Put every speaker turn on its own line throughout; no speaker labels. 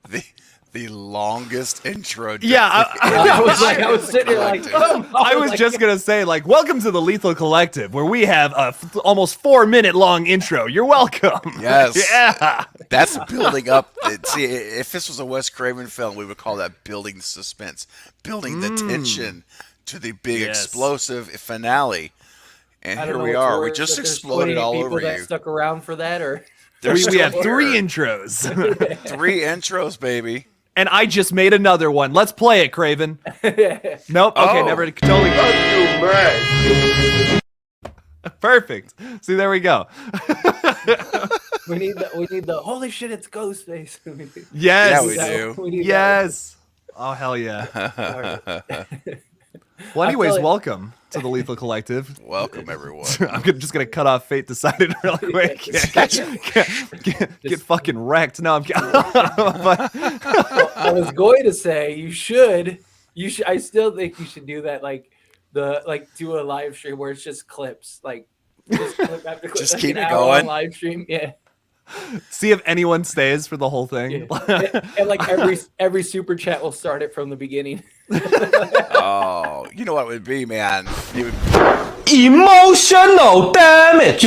the the longest intro.
Yeah,
I was sitting there like,
I was just gonna say, like, welcome to the Lethal Collective, where we have a almost 4-minute long intro. You're welcome.
Yes.
Yeah.
That's building up. See, if this was a Wes Craven film, we would call that building suspense, building the tension to the big explosive finale. And here we are. We just exploded all over
that
you.
Stuck around for that, or
We have 3 intros.
3 intros, baby.
And I just made another one. Let's play it, Craven. Nope. Okay, never. Totally. Perfect. See, there we go.
we need the holy shit, it's Ghostface.
Yes.
Yeah, we do.
Yes. Oh, hell yeah. Well, anyways, welcome to the Lethal Collective.
Welcome, everyone.
I'm just going to cut off Fate Decided real quick. Get fucking wrecked. No, I'm but,
I was going to say you should. I still think you should do that. Do a live stream where it's just clips. Just clip after clip.
Just
like
keep
an
it
hour
going.
Live stream. Yeah.
see if anyone stays for the whole thing.
Yeah. And every super chat will start it from the beginning.
Oh, you know what it would be, man? It would
Emotional damage.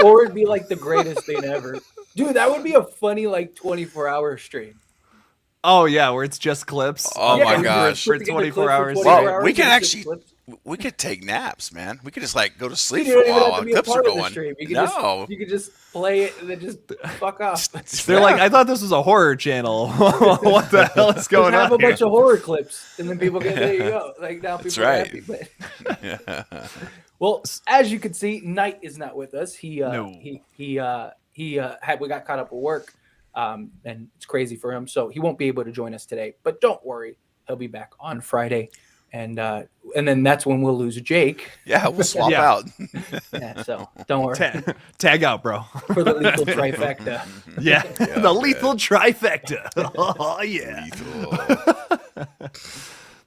Or it'd be like the greatest thing ever. Dude, that would be a funny 24-hour stream.
Oh, yeah, where it's just clips.
Oh,
Yeah,
my gosh.
For 24 hours.
Well, we can actually, we could take naps, man. We could just go to sleep
You
for a
don't even
while
have to
while
be a
clips are
part of the
going.
stream.
No.
You could just play it and then just fuck off.
They're like, I thought this was a horror channel. What the hell is going
Just have
on
a bunch of horror clips, and then people get there. You go. Now people
That's
are
right.
happy. But well, as you can see, Knight is not with us. We got caught up at work, and it's crazy for him, so he won't be able to join us today. But don't worry, he'll be back on Friday, and then that's when we'll lose Jake.
Yeah, we'll swap
Yeah.
out.
Yeah, so don't worry
Tag out, bro.
for the lethal trifecta.
Yeah, the lethal trifecta. Oh, yeah.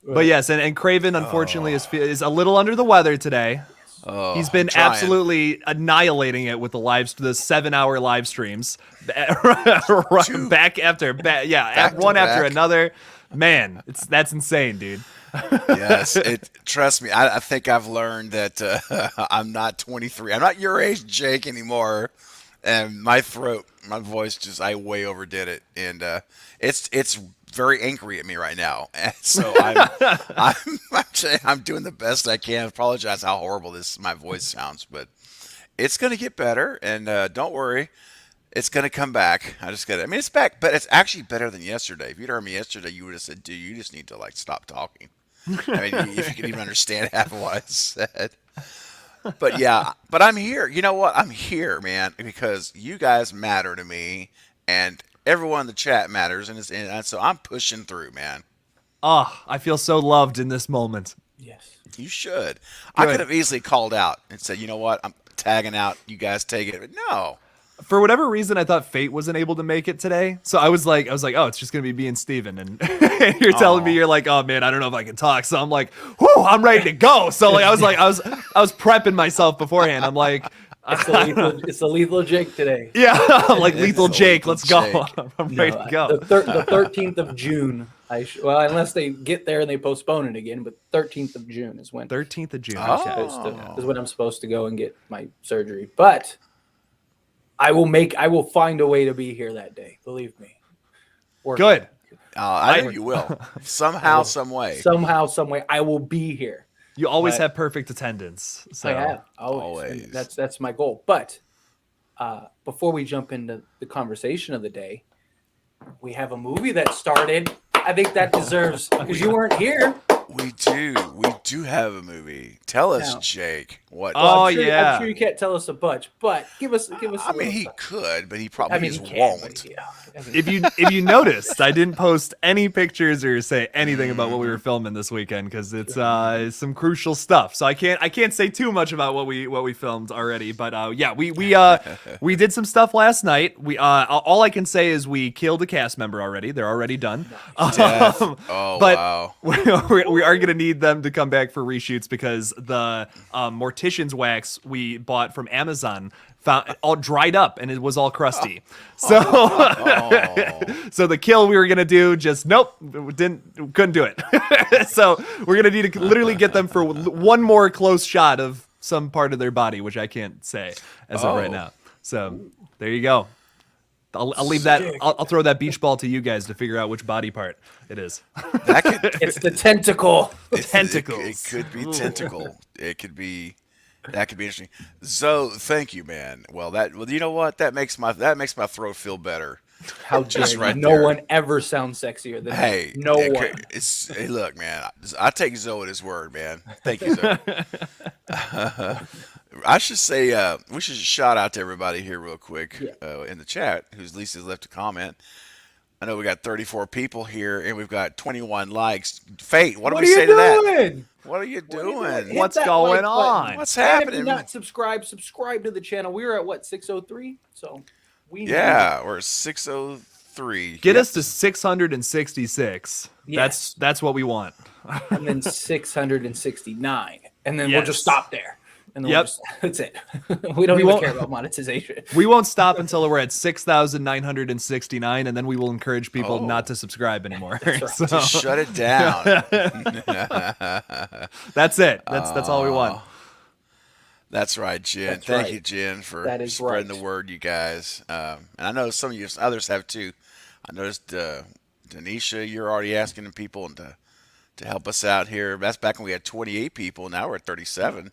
But yes, and Craven, unfortunately, is a little under the weather today.
Oh,
He's been
I'm trying.
absolutely annihilating it with the 7-hour live streams. Back after one after
back.
another. Man, that's insane, dude.
Yes, trust me. I think I've learned that I'm not 23. I'm not your age, Jake, anymore. And my voice I way overdid it, and it's very angry at me right now. And so I'm doing the best I can. I apologize how horrible my voice sounds, but it's gonna get better, and don't worry. It's going to come back. It's back, but it's actually better than yesterday. If you'd heard me yesterday, you would have said, dude, you just need to stop talking. If you could even understand half of what I said. But yeah, but I'm here. You know what? I'm here, man, because you guys matter to me, and everyone in the chat matters, and so I'm pushing through, man.
Oh, I feel so loved in this moment.
Yes,
you should. I could have easily called out and said, you know what? I'm tagging out. You guys take it. But no.
For whatever reason, I thought Fate wasn't able to make it today. So I was like, oh, it's just gonna be me and Steven. And you're telling me, you're like, oh man, I don't know if I can talk. So I'm like, whoo, I'm ready to go. So I was prepping myself beforehand. I'm like,
it's the lethal Jake today.
Yeah, I'm like lethal Jake. Let's go.
Jake.
I'm ready to go.
The 13th of June. Unless they get there and they postpone it again, but 13th of June is when.
13th of June.
Is when I'm supposed to go and get my surgery. But I will find a way to be here that day. Believe me.
Good.
I know you will. Somehow, some way.
Somehow, some way, I will be here.
You always have perfect attendance. So.
I have always. That's my goal. But before we jump into the conversation of the day, we have a movie that started. I think that deserves, because you weren't here.
We do have a movie. Tell us, Jake. What?
Oh,
I'm
yeah.
sure you can't tell us a bunch, but give us.
He could, but he probably
he
won't.
If you noticed, I didn't post any pictures or say anything about what we were filming this weekend because it's some crucial stuff. So I can't say too much about what we filmed already. But we did some stuff last night. All I can say is we killed a cast member already. They're already done.
Wow.
We are gonna need them to come back for reshoots because the mortician's wax we bought from Amazon found all dried up and it was all crusty. So
Oh.
so the kill we were gonna do just couldn't do it. So we're gonna need to literally get them for one more close shot of some part of their body, which I can't say as of right now. So there you go. I'll leave that. I'll throw that beach ball to you guys to figure out which body part it is.
It's the tentacle.
Tentacles.
It could be tentacle. It could be. That could be interesting. So thank you, man. Well, you know what? That makes my throat feel better.
How dare you?
right
No
there.
one ever sounds sexier than
Hey,
me. No one.
Hey, look, man. I take Zoe at his word, man. Thank you, Zoe. I should say we should shout out to everybody here real quick in the chat who's at least has left a comment. I know we got 34 people here and we've got 21 likes. Fate, what do we say to that? What are you doing?
What's going on?
What's
And
happening?
if you're not subscribe to the channel. We were at what, 603? So we
We're at 603.
Get us to 666.
Yes.
That's what we want.
and then 669, and then we'll
Yes.
just stop there. And then
Yep.
that's it. We don't even
won't-
care about monetization.
We won't stop until we're at 6,969, and then we will encourage people not to subscribe anymore.
right.
So,
To shut it down.
that's it. That's all we want.
That's right, Jen.
That's
Thank
right.
you, Jen, for
That is
spreading
right.
the word, you guys. And I know some of you others have too. I noticed Denisha, you're already asking people to help us out here. That's back when we had 28 people. Now we're at 37.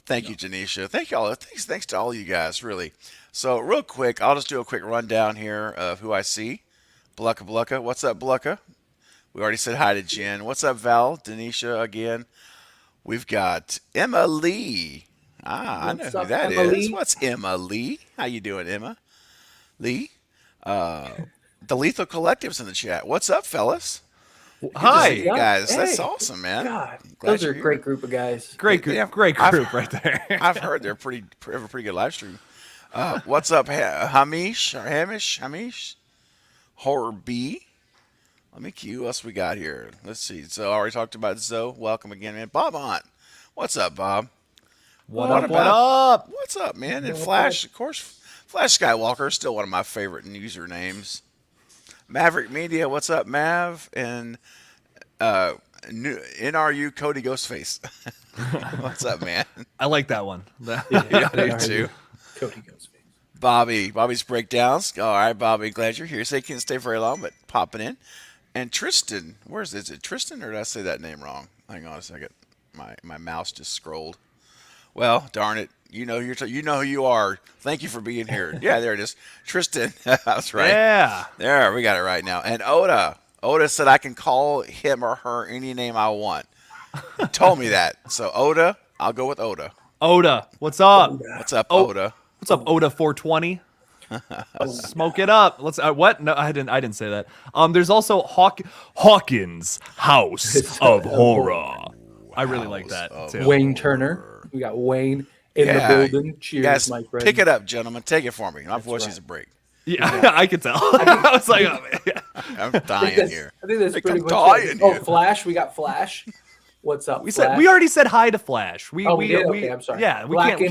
Thank you, Janisha. Thank you all. Thanks to all you guys, really. So real quick, I'll just do a quick rundown here of who I see. Blucka Blucka. What's up, Blucka? We already said hi to Jen. What's up, Val? Denisha again. We've got Emma Lee. I know
What's
who
up,
that
Emma
is.
Lee?
What's Emma Lee? How you doing, Emma Lee? The Lethal Collective's in the chat. What's up, fellas?
Hi.
Good to see you guys.
Hey.
That's awesome, man.
God,
Glad
those are
you're
a
here.
great group of guys.
Great
Yeah,
group right there.
I've heard they're have a pretty good live stream. What's up, Hamish? Horror B. Let me cue. What else we got here? Let's see. So I already talked about Zoe. Welcome again, man. Bob Hunt. What's up, Bob?
What up?
What's up, man? And Flash, of course. Flash Skywalker is still one of my favorite usernames. Maverick Media. What's up, Mav? And NRU Cody Ghostface. What's up, man?
I like that one.
Yeah, you too.
Cody goes.
Bobby's breakdowns. All right, Bobby, glad you're here. Say you can't stay very long, but popping in. And Tristan, is it Tristan or did I say that name wrong? Hang on a second. My mouse just scrolled. Well, darn it. You know who you are. Thank you for being here. Yeah, there it is. Tristan. That's right.
Yeah.
There, we got it right now. And Oda. Oda said I can call him or her any name I want. He told me that. So Oda, I'll go with Oda.
Oda, what's up?
What's up, Oda?
What's up, Oda 420? Smoke it up. Let's. What? No, I didn't say that. There's also Hawkins House of Horror. I really like that too.
Wayne Turner. We got Wayne in the building. Cheers,
Guys,
my friend.
pick it up, gentlemen. Take it for me. My voice needs a break.
Yeah, I could tell. I was like, oh, man.
I'm dying here.
I think that's
Like,
pretty
I'm
much
dying
it. Oh,
here.
Flash. We got Flash. What's up,
We
Flash?
we already said hi to Flash.
We did? Okay, I'm sorry.
Yeah, we
Black
can't
and-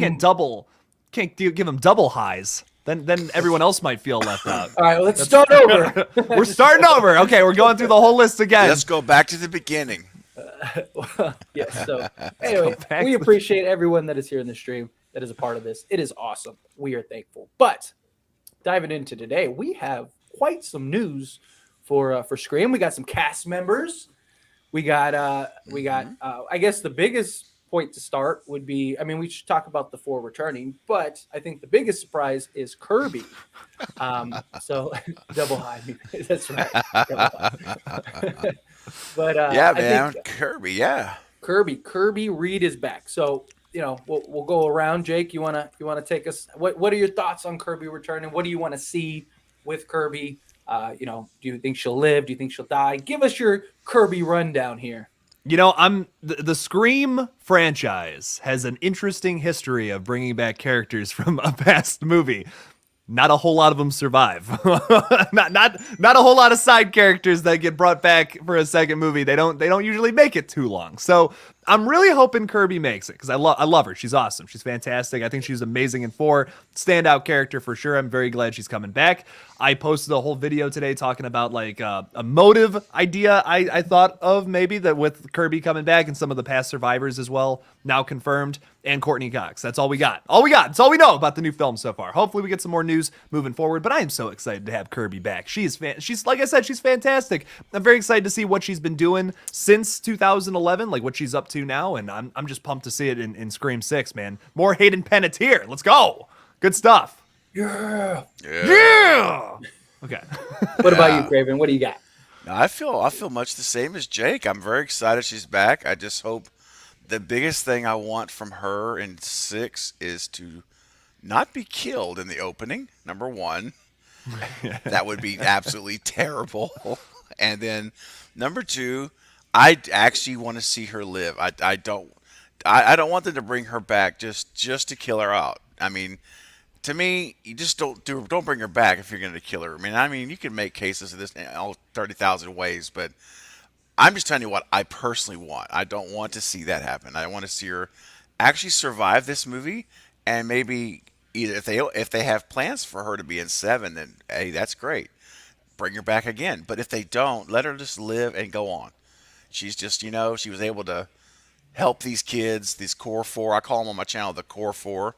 give him double highs. Then everyone else might feel left out.
All right, well, let's start over.
We're starting over. Okay, we're going through the whole list again.
Let's go back to the beginning.
Yes. So anyway,
back
we
to-
appreciate everyone that is here in the stream that is a part of this. It is awesome. We are thankful. But diving into today, we have quite some news for Scream. We got some cast members. We got I guess the biggest point to start would be, I mean, we should talk about the 4 returning, but I think the biggest surprise is Kirby. So double high. That's right. Double high. But
Yeah,
I
man.
think
Kirby, yeah.
Kirby Reed is back. So, you know, we'll go around. Jake, you wanna take us? What are your thoughts on Kirby returning? What do you want to see with Kirby? You know, do you think she'll live? Do you think she'll die? Give us your Kirby rundown here.
You know, the Scream franchise has an interesting history of bringing back characters from a past movie. Not a whole lot of them survive. not a whole lot of side characters that get brought back for a second movie. They don't usually make it too long. So I'm really hoping Kirby makes it because I love her. She's awesome. She's fantastic. I think she's amazing in 4. Standout character for sure. I'm very glad she's coming back. I posted a whole video today talking about like a motive idea I thought of maybe that with Kirby coming back and some of the past survivors as well, now confirmed, and Courtney Cox. That's all we got. All we got. That's all we know about the new film so far. Hopefully we get some more news moving forward, but I am so excited to have Kirby back. She's like I said, she's fantastic. I'm very excited to see what she's been doing since 2011, like what she's up to now, and I'm just pumped to see it in Scream 6, man. More Hayden Panettiere. Let's go. Good stuff.
Yeah.
Okay.
What about you, Craven? What do you got?
No, I feel much the same as Jake. I'm very excited she's back. I just hope the biggest thing I want from her in 6 is to not be killed in the opening. Number 1, that would be absolutely terrible. And then number 2, I actually want to see her live. I don't want them to bring her back just to kill her out. I mean, to me, you just don't bring her back if you're going to kill her. I mean, you can make cases of this in all 30,000 ways, but I'm just telling you what I personally want. I don't want to see that happen. I want to see her actually survive this movie, and maybe either if they have plans for her to be in 7, then hey, that's great. Bring her back again. But if they don't, let her just live and go on. She's just, she was able to help these kids, these core 4. I call them on my channel the core 4.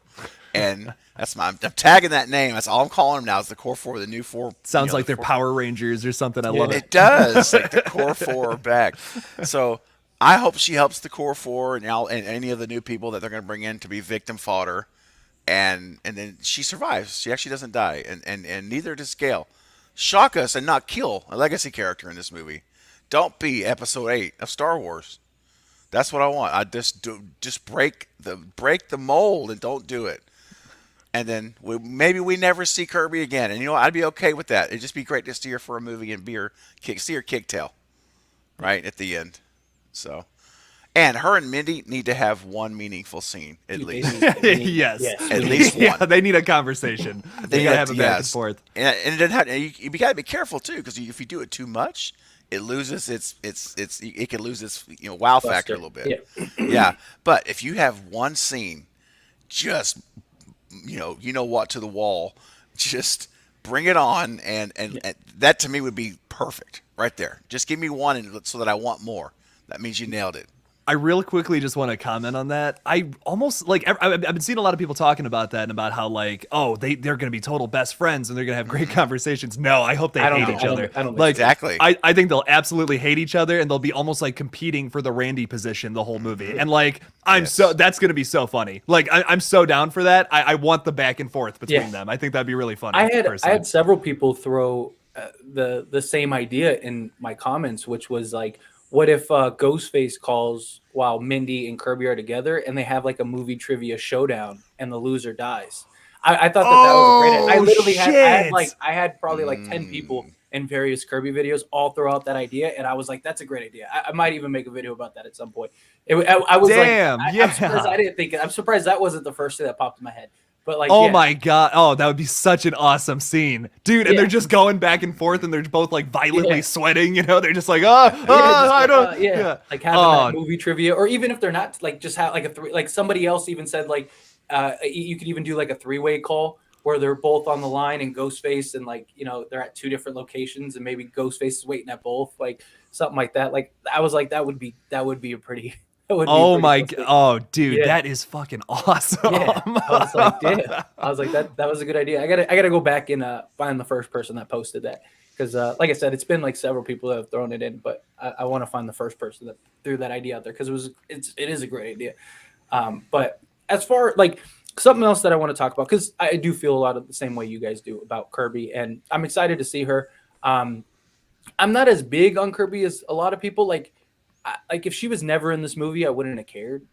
And I'm tagging that name. That's all I'm calling them now. Is the core 4, the new 4.
Sounds like they're Power Rangers or something. I love it.
It does. Like the core 4 are back. So I hope she helps the core 4 and any of the new people that they're going to bring in to be victim fodder, and then she survives. She actually doesn't die, and neither does Gale. Shock us and not kill a legacy character in this movie. Don't be Episode 8 of Star Wars. That's what I want. I just break the mold and don't do it. And then maybe we never see Kirby again. And I'd be okay with that. It'd just be great to see her for a movie and see her kick tail right at the end. So, and her and Mindy need to have one meaningful scene at least.
Yes.
At least one.
Yeah, they need a conversation. They gotta have a back and forth.
And you gotta be careful too, because if you do it too much, it loses it can lose its wow factor a little bit. Yeah. But if you have one scene, just what to the wall, just bring it on, and that to me would be perfect right there. Just give me one, so that I want more. That means you nailed it.
I real quickly just want to comment on that. I almost I've been seeing a lot of people talking about that and about how they're going to be total best friends and they're going to have great conversations. No, I hope they hate each other.
I don't
exactly.
I think they'll absolutely hate each other and they'll be almost like competing for the Randy position the whole movie. And that's going to be so funny. I'm so down for that. I want the back and forth between them. I think that'd be really funny.
I had several people throw the same idea in my comments, which was like, what if Ghostface calls while Mindy and Kirby are together and they have like a movie trivia showdown and the loser dies? I thought that was a great idea. I literally had probably like 10 people in various Kirby videos all throw out that idea, and I was like, that's a great idea. I might even make a video about that at some point. I was I'm surprised I didn't think it. I'm surprised that wasn't the first thing that popped in my head. But
my god, that would be such an awesome scene, dude. And they're just going back and forth, and they're both like violently sweating. They're just like, I don't,
like having that movie trivia, or even if they're not, like just have like a three. Like somebody else even said, like you could even do like a 3-way call where they're both on the line and Ghostface, and they're at 2 different locations, and maybe Ghostface is waiting at both, like something like that. Like I was like, that would be a pretty.
Oh my god! Oh, dude, that is fucking awesome.
Yeah. I was like, that was a good idea. I gotta go back and find the first person that posted that, because like I said, it's been like several people that have thrown it in, but I want to find the first person that threw that idea out there, because it is a great idea. But as far like something else that I want to talk about, because I do feel a lot of the same way you guys do about Kirby, and I'm excited to see her. I'm not as big on Kirby as a lot of people. Like if she was never in this movie, I wouldn't have cared.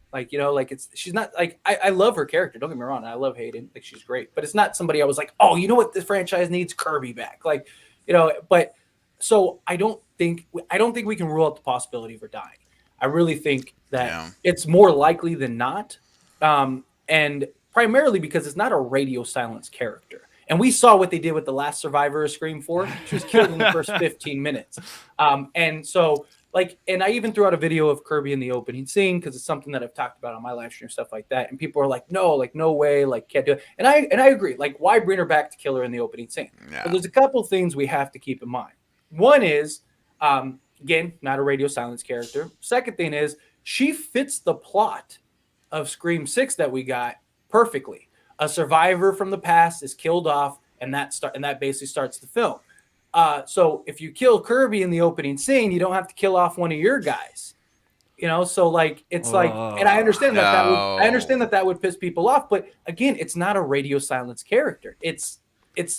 She's not like, I love her character. Don't get me wrong. I love Hayden. Like she's great, but it's not somebody I was like, oh, you know what? This franchise needs Kirby back. But so I don't think we can rule out the possibility of her dying. I really think that it's more likely than not. And primarily because it's not a radio silence character. And we saw what they did with the last survivor of Scream 4. She was killed in the first 15 minutes. And so like, and I even threw out a video of Kirby in the opening scene because it's something that I've talked about on my live stream, stuff like that. And people are like, no way, like can't do it. And I agree. Like, why bring her back to kill her in the opening scene?
Yeah.
But there's a couple things we have to keep in mind. One is, again, not a radio silence character. Second thing is, she fits the plot of Scream 6 that we got perfectly. A survivor from the past is killed off, and that basically starts the film. So if you kill Kirby in the opening scene, you don't have to kill off one of your guys. So like it's like, and I understand that would piss people off, but again, it's not a radio silence character. It's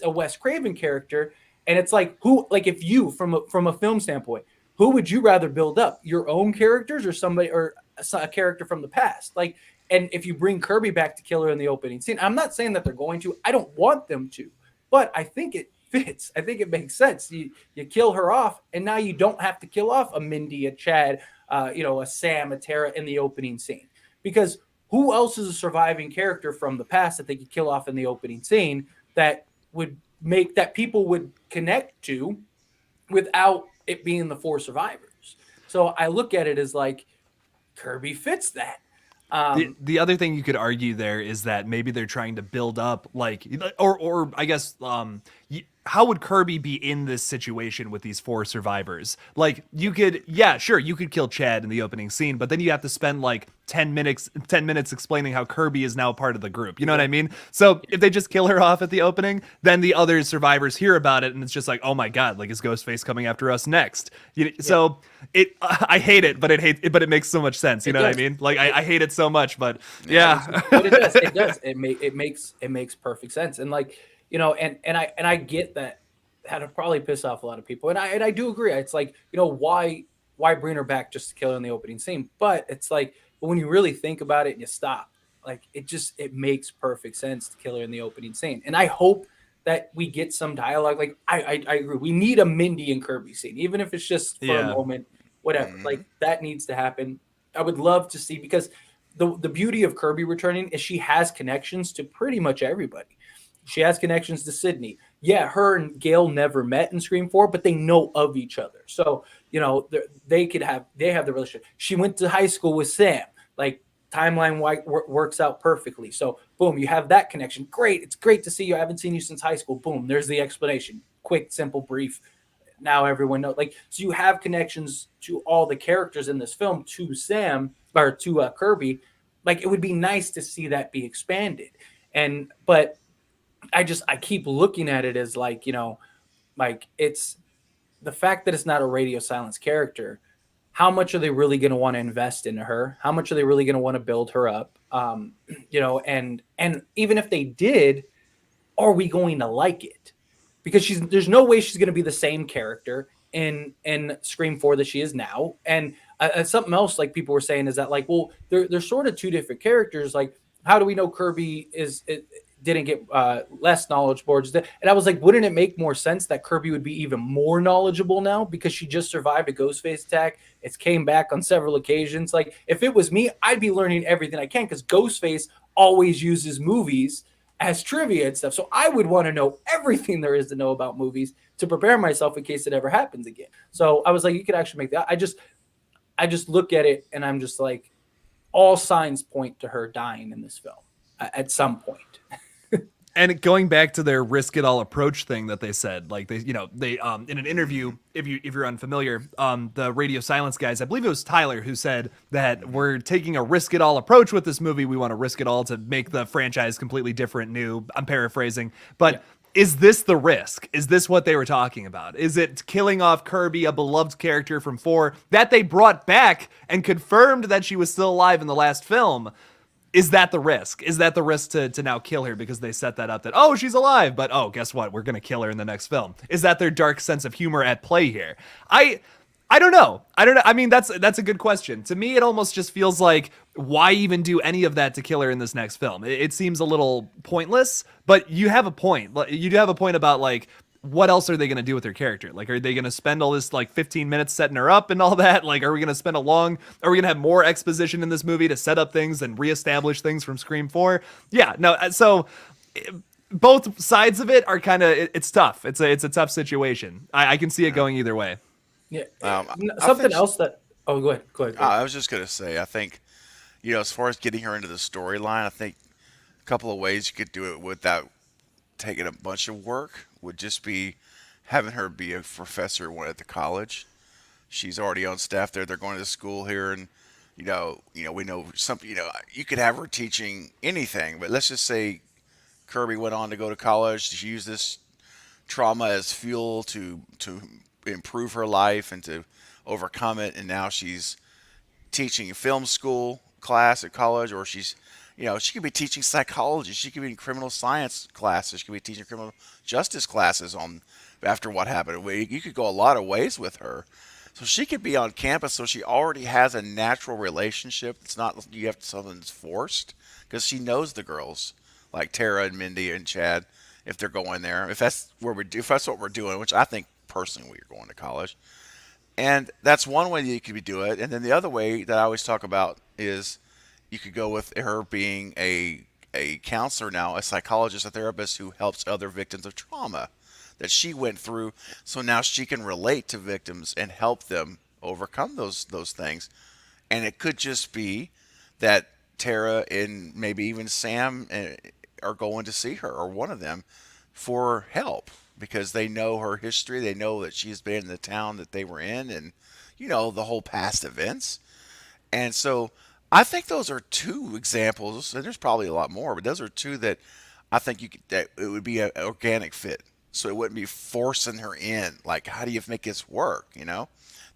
a Wes Craven character, and it's like if you from a film standpoint, who would you rather build up, your own characters or somebody or a character from the past? Like, and if you bring Kirby back to kill her in the opening scene, I'm not saying that they're going to. I don't want them to, but I think it fits. I think it makes sense. You kill her off, and now you don't have to kill off a Mindy, a Chad, a Sam, a Tara in the opening scene. Because who else is a surviving character from the past that they could kill off in the opening scene that would make that people would connect to without it being the 4 survivors? So I look at it as like Kirby fits that.
The other thing you could argue there is that maybe they're trying to build up or I guess how would Kirby be in this situation with these 4 survivors? Like, you could kill Chad in the opening scene, but then you have to spend like 10 minutes explaining how Kirby is now part of the group. You know what I mean? So if they just kill her off at the opening, then the other survivors hear about it and it's just like, oh my God, like, is Ghostface coming after us next? So I hate it, but it makes so much sense. You know what I mean? Like, I hate it so much, but yeah.
But it does. It makes perfect sense. And like, and I get that that'll probably piss off a lot of people. And I do agree. It's like, why bring her back just to kill her in the opening scene? But it's like, but when you really think about it and you stop, like, it makes perfect sense to kill her in the opening scene. And I hope that we get some dialogue. Like, I agree. We need a Mindy and Kirby scene, even if it's just for a moment, whatever. Like, that needs to happen. I would love to see, because the beauty of Kirby returning is she has connections to pretty much everybody. She has connections to Sydney. Yeah, her and Gail never met in Scream 4, but they know of each other. So, they have the relationship. She went to high school with Sam. Like, timeline works out perfectly. So, boom, you have that connection. Great. It's great to see you. I haven't seen you since high school. Boom, there's the explanation. Quick, simple, brief. Now everyone knows. Like, so you have connections to all the characters in this film, to Sam or to Kirby. Like, it would be nice to see that be expanded. But I keep looking at it as like, like, it's the fact that it's not a radio silence character. How much are they really going to want to invest into her? How much are they really going to want to build her up? And even if they did, are we going to like it? Because there's no way she's going to be the same character in Scream 4 that she is now. And something else, like, people were saying, is that, like, well, they're sort of 2 different characters. Like, how do we know Kirby didn't get less knowledgeable? And I was like, wouldn't it make more sense that Kirby would be even more knowledgeable now, because she just survived a Ghostface attack? It's came back on several occasions. Like, if it was me, I'd be learning everything I can, because Ghostface always uses movies as trivia and stuff. So I would want to know everything there is to know about movies to prepare myself in case it ever happens again. So I was like, you could actually make that. I just look at it and I'm just like, all signs point to her dying in this film at some point.
And going back to their risk it all approach thing that they said, like, they in an interview, if you're unfamiliar, the radio silence guys, I believe it was Tyler, who said that we're taking a risk it all approach with this movie. We want to risk it all to make the franchise completely different, new. I'm paraphrasing, but. Yeah. Is this the risk? Is this what they were talking about? Is it killing off Kirby, a beloved character from 4 that they brought back and confirmed that she was still alive in the last film? Is that the risk? Is that the risk to now kill her because they set that up that, oh, she's alive, but oh, guess what? We're going to kill her in the next film. Is that their dark sense of humor at play here? I don't know. I mean, that's a good question. To me, it almost just feels like, why even do any of that to kill her in this next film? It seems a little pointless, but you have a point. You do have a point about, like, what else are they going to do with her character? Like, are they going to spend all this, like, 15 minutes setting her up and all that? Like, are we going to are we going to have more exposition in this movie to set up things and reestablish things from Scream 4? Yeah, no. So both sides of it are kind of, it's tough. It's a tough situation. I can see it going either way.
Yeah.
I think
Something else that. Oh, go ahead. Go ahead. Go ahead.
I was just gonna say, I think as far as getting her into the storyline, I think a couple of ways you could do it without taking a bunch of work would just be having her be a professor at the college. She's already on staff there. They're going to school here, and we know something. You could have her teaching anything, but let's just say Kirby went on to go to college. She used this trauma as fuel to improve her life and to overcome it, and now she's teaching a film school class at college, or she could be teaching psychology. She could be in criminal science classes. She could be teaching criminal justice classes on after what happened. You could go a lot of ways with her. So she could be on campus, so she already has a natural relationship. It's not you have something that's forced because she knows the girls like Tara and Mindy and Chad if they're going there. If that's what we're doing, which I think personally we're going to college. And that's one way that you could do it. And then the other way that I always talk about is you could go with her being a counselor now, a psychologist, a therapist who helps other victims of trauma that she went through. So now she can relate to victims and help them overcome those things. And it could just be that Tara and maybe even Sam are going to see her, or one of them, for help because they know her history. They know that she's been in the town that they were in, and the whole past events. And so I think those are two examples, and there's probably a lot more, but those are two that I think that it would be an organic fit. So it wouldn't be forcing her in. Like, how do you make this work?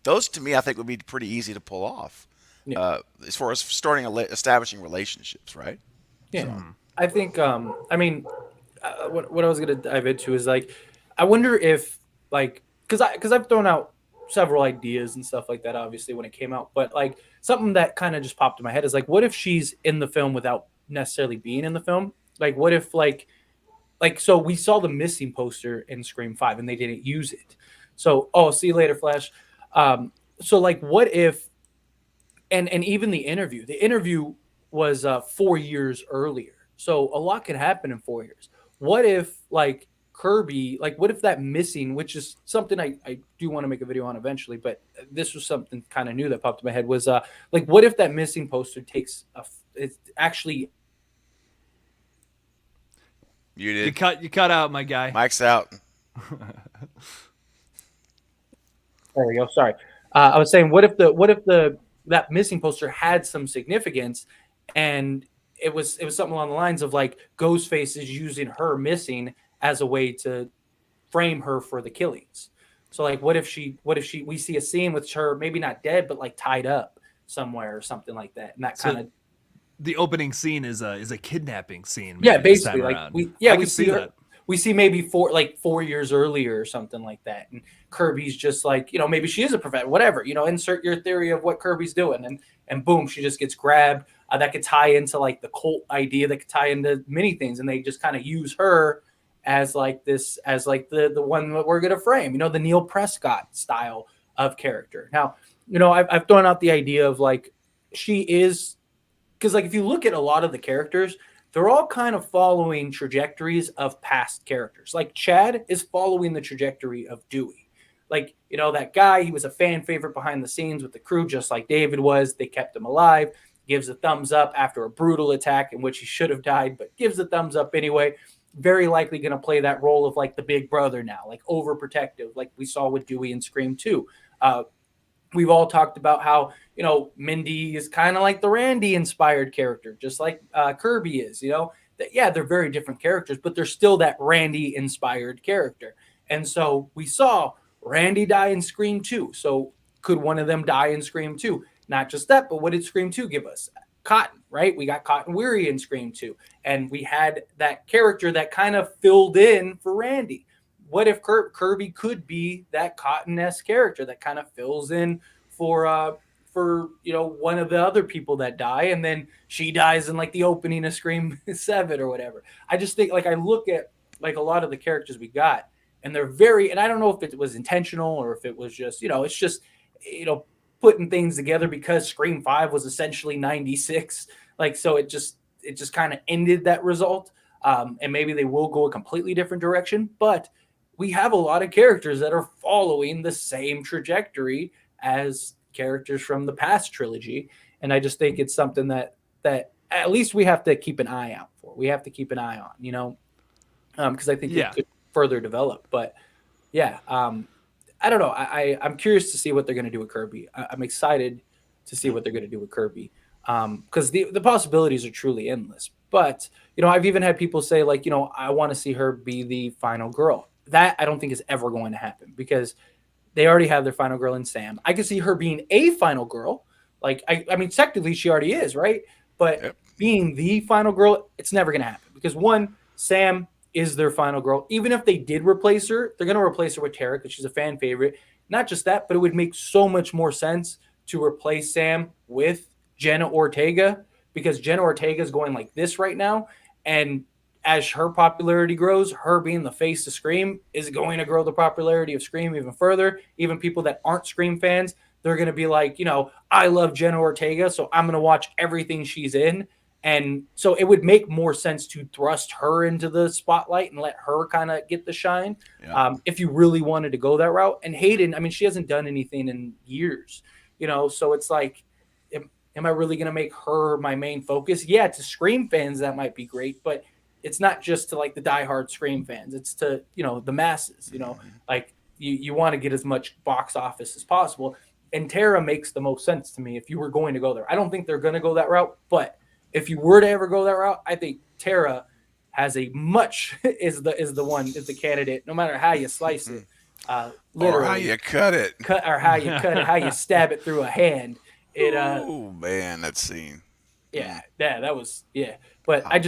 Those to me, I think would be pretty easy to pull off.
Yeah.
As far as establishing relationships, right?
Yeah. So. I think. I mean, what I was gonna dive into is like, I wonder if because I've thrown out several ideas and stuff like that, obviously when it came out, but like something that kind of just popped in my head is like, what if she's in the film without necessarily being in the film? Like, what if so we saw the missing poster in Scream 5 and they didn't use it. So, see you later, Flash. So like, what if, and even the interview was 4 years earlier. So a lot could happen in 4 years. What if like Kirby, what if that missing, which is something I do want to make a video on eventually, but this was something kind of new that popped in my head was what if that missing poster it's actually.
You did.
You cut out, my guy.
Mike's out.
There we go. Sorry. I was saying, what if that missing poster had some significance, and it was something along the lines of like Ghostface is using her missing as a way to frame her for the killings. So like, what if we see a scene with her maybe not dead but like tied up somewhere or something like that, and that kind of.
The opening scene is a kidnapping scene.
Yeah, basically, we
see
her,
that.
We see maybe 4 years earlier or something like that, and Kirby's just like, maybe she is a professor, whatever. Insert your theory of what Kirby's doing, and boom, she just gets grabbed. That could tie into like the cult idea. That could tie into many things, and they just kind of use her as like this, as like the one that we're gonna frame. The Neil Prescott style of character. Now, I've thrown out the idea of like she is. Because like if you look at a lot of the characters, they're all kind of following trajectories of past characters. Like Chad is following the trajectory of Dewey. Like, that guy, he was a fan favorite behind the scenes with the crew, just like David was. They kept him alive, gives a thumbs up after a brutal attack in which he should have died, but gives a thumbs up anyway. Very likely going to play that role of like the big brother now, like overprotective, like we saw with Dewey in Scream 2. We've all talked about how, Mindy is kind of like the Randy inspired character, just like Kirby is, they're very different characters, but they're still that Randy inspired character. And so we saw Randy die in Scream 2. So could one of them die in Scream 2? Not just that, but what did Scream 2 give us? Cotton, right? We got Cotton Weary in Scream 2. And we had that character that kind of filled in for Randy. What if Kirby could be that Cotton-esque character that kind of fills in for one of the other people that die, and then she dies in like the opening of Scream 7 or whatever. I just think I look at like a lot of the characters we got, and they're and I don't know if it was intentional or if it was just it's just putting things together because Scream 5 was essentially 96, so it just kind of ended that result, and maybe they will go a completely different direction, but we have a lot of characters that are following the same trajectory as characters from the past trilogy, and I just think it's something that at least we have to keep an eye out for. We have to keep an eye on, because I think it
Yeah.
could further develop. But yeah, I don't know. I'm curious to see what they're going to do with Kirby. I'm excited to see what they're going to do with Kirby, because the possibilities are truly endless. But I've even had people say like, I want to see her be the final girl. That I don't think is ever going to happen because they already have their final girl in Sam. I could see her being a final girl. Like I mean, technically she already is, right? But
Yep.
being the final girl, it's never going to happen because one, Sam is their final girl. Even if they did replace her, they're going to replace her with Tara because she's a fan favorite. Not just that, but it would make so much more sense to replace Sam with Jenna Ortega because Jenna Ortega is going like this right now, and as her popularity grows, her being the face of Scream is going to grow the popularity of Scream even further. Even people that aren't Scream fans, they're going to be like, I love Jenna Ortega, so I'm going to watch everything she's in. And so it would make more sense to thrust her into the spotlight and let her kind of get the shine,
Yeah.
if you really wanted to go that route. And Hayden, I mean, she hasn't done anything in years, so it's like, am I really going to make her my main focus? Yeah, to Scream fans, that might be great, but it's not just to like the diehard Scream fans. It's to, the masses, like you want to get as much box office as possible. And Tara makes the most sense to me if you were going to go there. I don't think they're going to go that route, but if you were to ever go that route, I think Tara has a much is the candidate, no matter how you slice it.
Or how
Literally
you cut it.
or how you cut it, how you stab it through a hand. It
Oh man, that scene.
yeah, that was yeah. But I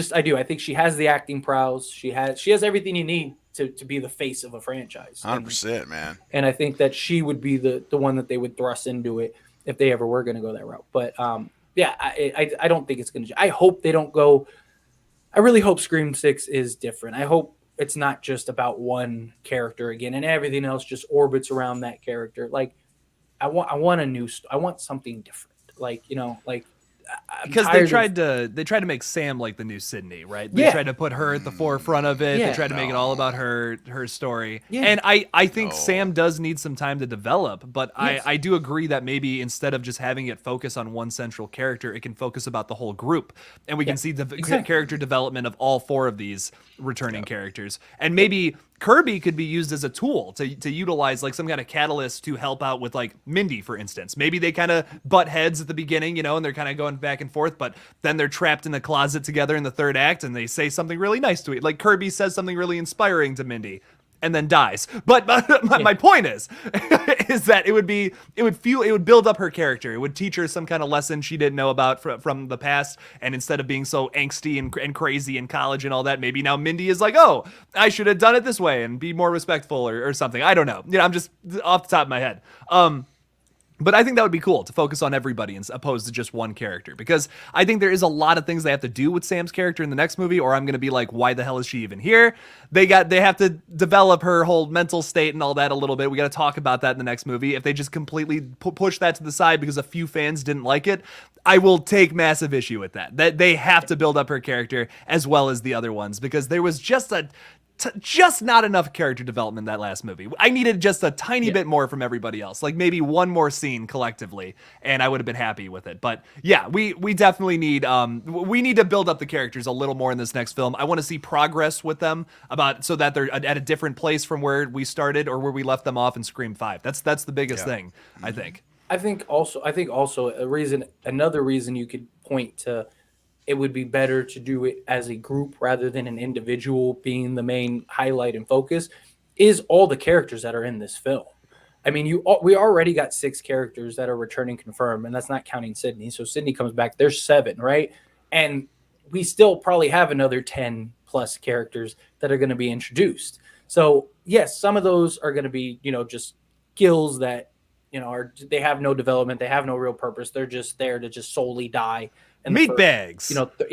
think she has the acting prowess. She has everything you need to be the face of a franchise.
100%, man.
And I think that she would be the one that they would thrust into it if they ever were going to go that route. But yeah, I don't think it's going to. I hope they don't go. I really hope Scream 6 is different. I hope it's not just about one character again, and everything else just orbits around that character. Like I want a new. I want something different. Like I'm
Because
tired
they tried to make Sam like the new Sydney, right? They
Yeah.
tried to put her at the forefront of it.
Yeah.
They tried to make it all about her story.
Yeah.
And I think
No.
Sam does need some time to develop, but
Yes.
I do agree that maybe instead of just having it focus on one central character, it can focus about the whole group. And we can see the
exactly.
character development of all four of these returning characters. And maybe Kirby could be used as a tool to utilize like some kind of catalyst to help out with like Mindy, for instance. Maybe they kind of butt heads at the beginning, and they're kind of going back and forth, but then they're trapped in the closet together in the third act and they say something really nice to it. Like Kirby says something really inspiring to Mindy and then dies. But my point is that it would build up her character. It would teach her some kind of lesson she didn't know about from the past. And instead of being so angsty and crazy in college and all that, maybe now Mindy is like, oh, I should have done it this way and be more respectful or something. I don't know. I'm just off the top of my head. But I think that would be cool to focus on everybody as opposed to just one character, because I think there is a lot of things they have to do with Sam's character in the next movie, or I'm going to be like, why the hell is she even here? They have to develop her whole mental state and all that a little bit. We got to talk about that in the next movie. If they just completely push that to the side because a few fans didn't like it, I will take massive issue with that. That they have to build up her character as well as the other ones, because there was just just not enough character development in that last movie. I needed just a tiny bit more from everybody else, like maybe one more scene collectively, and I would have been happy with it. But yeah, we definitely need to build up the characters a little more in this next film. I want to see progress with them so that they're at a different place from where we started or where we left them off in Scream 5. That's the biggest thing, I think.
I think also another reason you could point to it would be better to do it as a group rather than an individual being the main highlight and focus is all the characters that are in this film. I mean, we already got 6 characters that are returning confirmed, and that's not counting Sydney. So Sydney comes back, there's 7, right? And we still probably have another 10 plus characters that are going to be introduced. So yes, some of those are going to be, just skills that, they have no development, they have no real purpose. They're just there to just solely die.
Meat bags.
Exactly.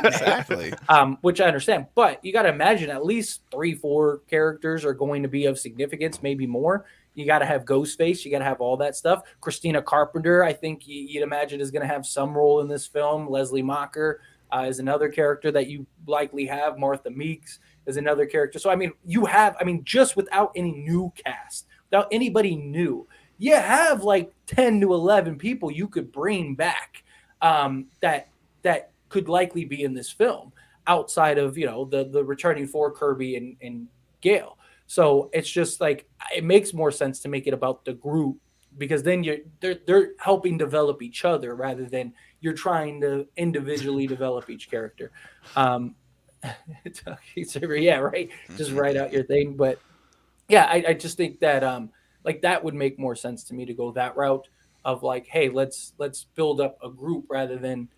Exactly.
Which I understand, but you got to imagine at least 3-4 characters are going to be of significance, maybe more. You got to have Ghostface, you got to have all that stuff. Christina Carpenter, I think you'd imagine is going to have some role in this film. Leslie Mocker, is another character that you likely have. Martha Meeks is another character. So I mean, you have, I mean, just without any new cast, without anybody new, you have like 10 to 11 people you could bring back, that could likely be in this film outside of, the returning for Kirby and Gale. So it's just like it makes more sense to make it about the group, because then they're helping develop each other rather than you're trying to individually develop each character. Um, yeah, right. Just write out your thing. But yeah, I just think that like that would make more sense to me to go that route of like, hey, let's build up a group rather than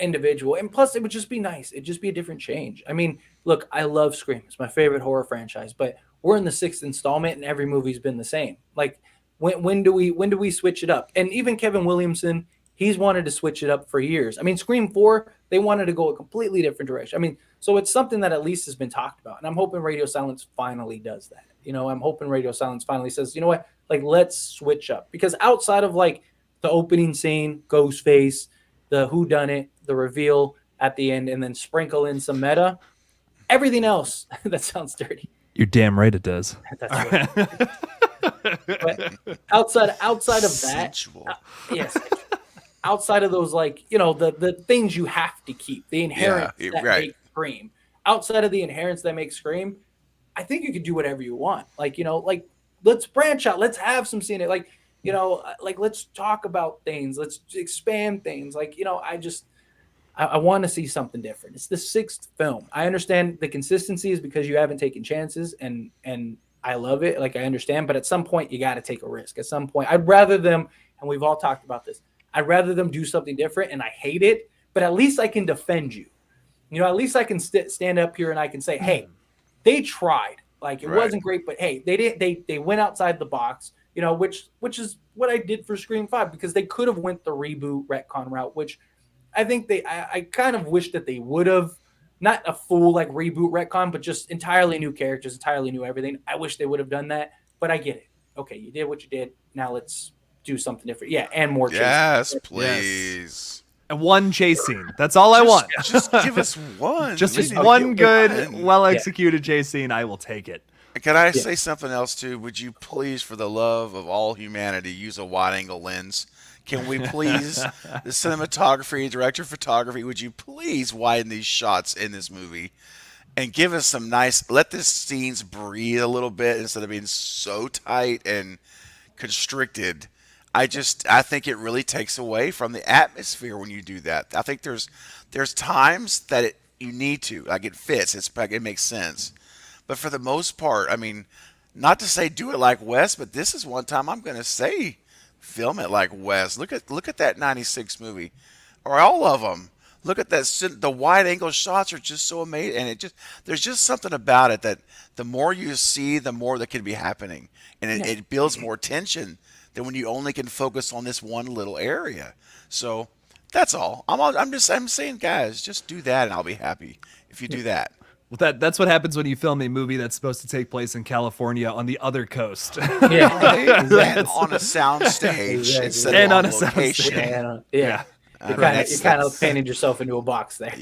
individual. And plus, it would just be nice. It'd just be a different change. I mean, look, I love Scream. It's my favorite horror franchise, but we're in the sixth installment, and every movie's been the same. Like, when do we switch it up? And even Kevin Williamson, he's wanted to switch it up for years. I mean, Scream 4, they wanted to go a completely different direction. I mean, so it's something that at least has been talked about. And I'm hoping Radio Silence finally does that. I'm hoping Radio Silence finally says, you know what, like, let's switch up. Because outside of like the opening scene, Ghostface, the who done it, the reveal at the end, and then sprinkle in some meta, everything else that sounds dirty.
You're damn right it does.
That's right. But outside of that,
Sensual.
yes, outside of those, like, the things you have to keep, the inherents that make Scream. Outside of the inherents that make Scream, I think you could do whatever you want. Like, like, let's branch out. Let's have some scene. Like, like, let's talk about things. Let's expand things. Like, I want to see something different. It's the sixth film. I understand the consistency is because you haven't taken chances, and I love it. Like, I understand, but at some point you got to take a risk. At some point, I'd rather them, and we've all talked about this, I'd rather them do something different, and I hate it, but at least I can defend you. At least I can stand up here and I can say, hey, they tried. Like, it wasn't great, but hey, they did. They went outside the box. Which is what I did for Scream 5, because they could have went the reboot retcon route, which I think I kind of wish that they would have. Not a full like reboot retcon, but just entirely new characters, entirely new everything. I wish they would have done that, but I get it. Okay, you did what you did. Now let's do something different. Yeah, and more chase.
Yes, please.
And one chase scene. That's all I want.
Just give us one.
Just one good, well-executed chase scene. I will take it.
Can I say something else too? Would you please, for the love of all humanity, use a wide-angle lens? Can we please, the cinematography, director of photography, would you please widen these shots in this movie and give us some nice, let the scenes breathe a little bit instead of being so tight and constricted. I think it really takes away from the atmosphere when you do that. I think there's times that you need to, like, it fits, it makes sense. But for the most part, I mean, not to say do it like Wes, but this is one time I'm going to say film it like Wes. Look at that 96 movie, or all of them. Look at that. The wide angle shots are just so amazing, and there's just something about it that the more you see, the more that can be happening, and it builds more tension than when you only can focus on this one little area. So that's all. I'm saying, guys, just do that, and I'll be happy if you do that.
Well, that's what happens when you film a movie that's supposed to take place in California on the other coast.
Yeah,
and on a sound stage instead of on a location.
Yeah. You kind of painted yourself into a box there.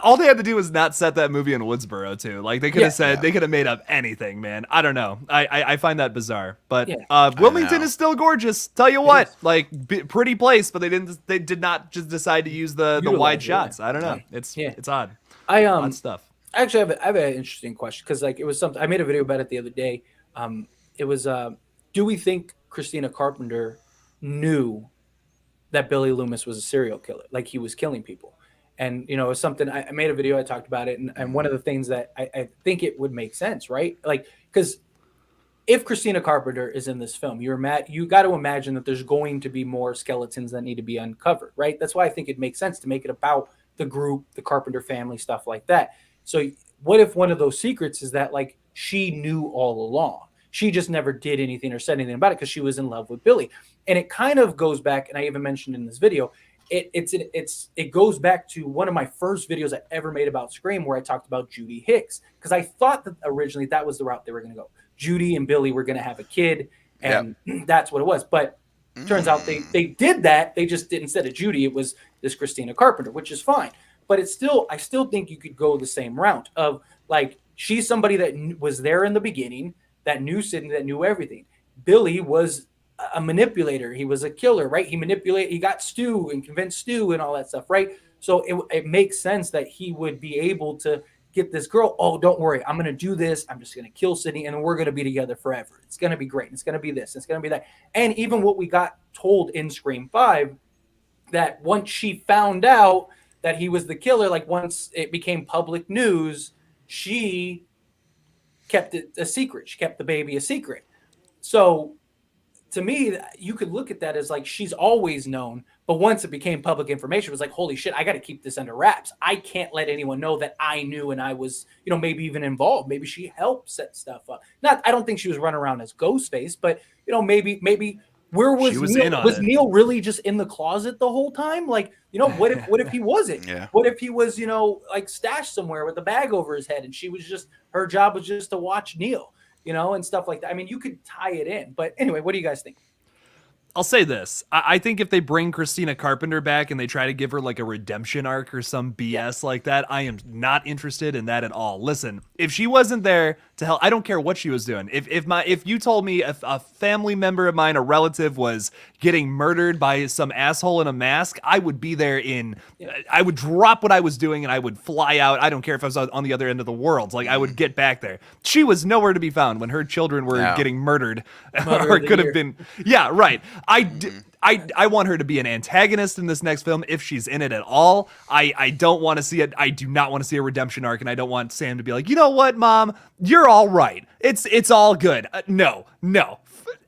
All they had to do was not set that movie in Woodsboro too. Like, they could have said, they could have made up anything, man. I don't know. I find that bizarre. But Wilmington is still gorgeous. Tell you what, like, pretty place, but they did not just decide to use the wide shots. I don't know. It's odd. Odd stuff.
Actually, I have an interesting question, because like, it was something I made a video about it the other day. It was do we think Christina Carpenter knew that Billy Loomis was a serial killer, like he was killing people? And it was something I made a video, I talked about it, and one of the things that I think it would make sense, right? Like, because if Christina Carpenter is in this film, you got to imagine that there's going to be more skeletons that need to be uncovered, right? That's why I think it makes sense to make it about the group, the Carpenter family, stuff like that. So what if one of those secrets is that, like, she knew all along? She just never did anything or said anything about it because she was in love with Billy. And it kind of goes back, and I even mentioned in this video, it goes back to one of my first videos I ever made about Scream, where I talked about Judy Hicks, because I thought that originally that was the route they were going to go. Judy and Billy were going to have a kid, and that's what it was. But Turns out they did that. They just did, instead of Judy, it was this Christina Carpenter, which is fine. But it's still, I still think you could go the same route of like, she's somebody that was there in the beginning, that knew Sydney, that knew everything. Billy was a manipulator. He was a killer, right? He got Stu and convinced Stu and all that stuff, right? So it makes sense that he would be able to get this girl. Oh, don't worry. I'm going to do this. I'm just going to kill Sydney and we're going to be together forever. It's going to be great. It's going to be this. It's going to be that. And even what we got told in Scream 5, that once she found out that he was the killer, like once it became public news, she kept it a secret. She kept the baby a secret. So to me, you could look at that as like she's always known, but once it became public information, it was like, holy shit, I got to keep this under wraps. I can't let anyone know that I knew and I was, maybe even involved. Maybe she helped set stuff up. I don't think she was running around as Ghostface, but maybe where was Neil? Was Neil really just in the closet the whole time? Like, what if he wasn't?
Yeah.
What if he was, like stashed somewhere with a bag over his head and her job was just to watch Neil? And stuff like that. I mean, you could tie it in. But anyway, what do you guys think?
I'll say this. I think if they bring Christina Carpenter back and they try to give her like a redemption arc or some BS like that, I am not interested in that at all. Listen, if she wasn't there to help, I don't care what she was doing. If you told me a family member of mine, a relative, was getting murdered by some asshole in a mask, I would be there I would drop what I was doing and I would fly out. I don't care if I was on the other end of the world. Like, I would get back there. She was nowhere to be found when her children were getting murdered or could have been. Yeah, right. I want her to be an antagonist in this next film if she's in it at all. I don't want to see it. I do not want to see a redemption arc, and I don't want Sam to be like, you know what, Mom, you're all right. It's all good. No.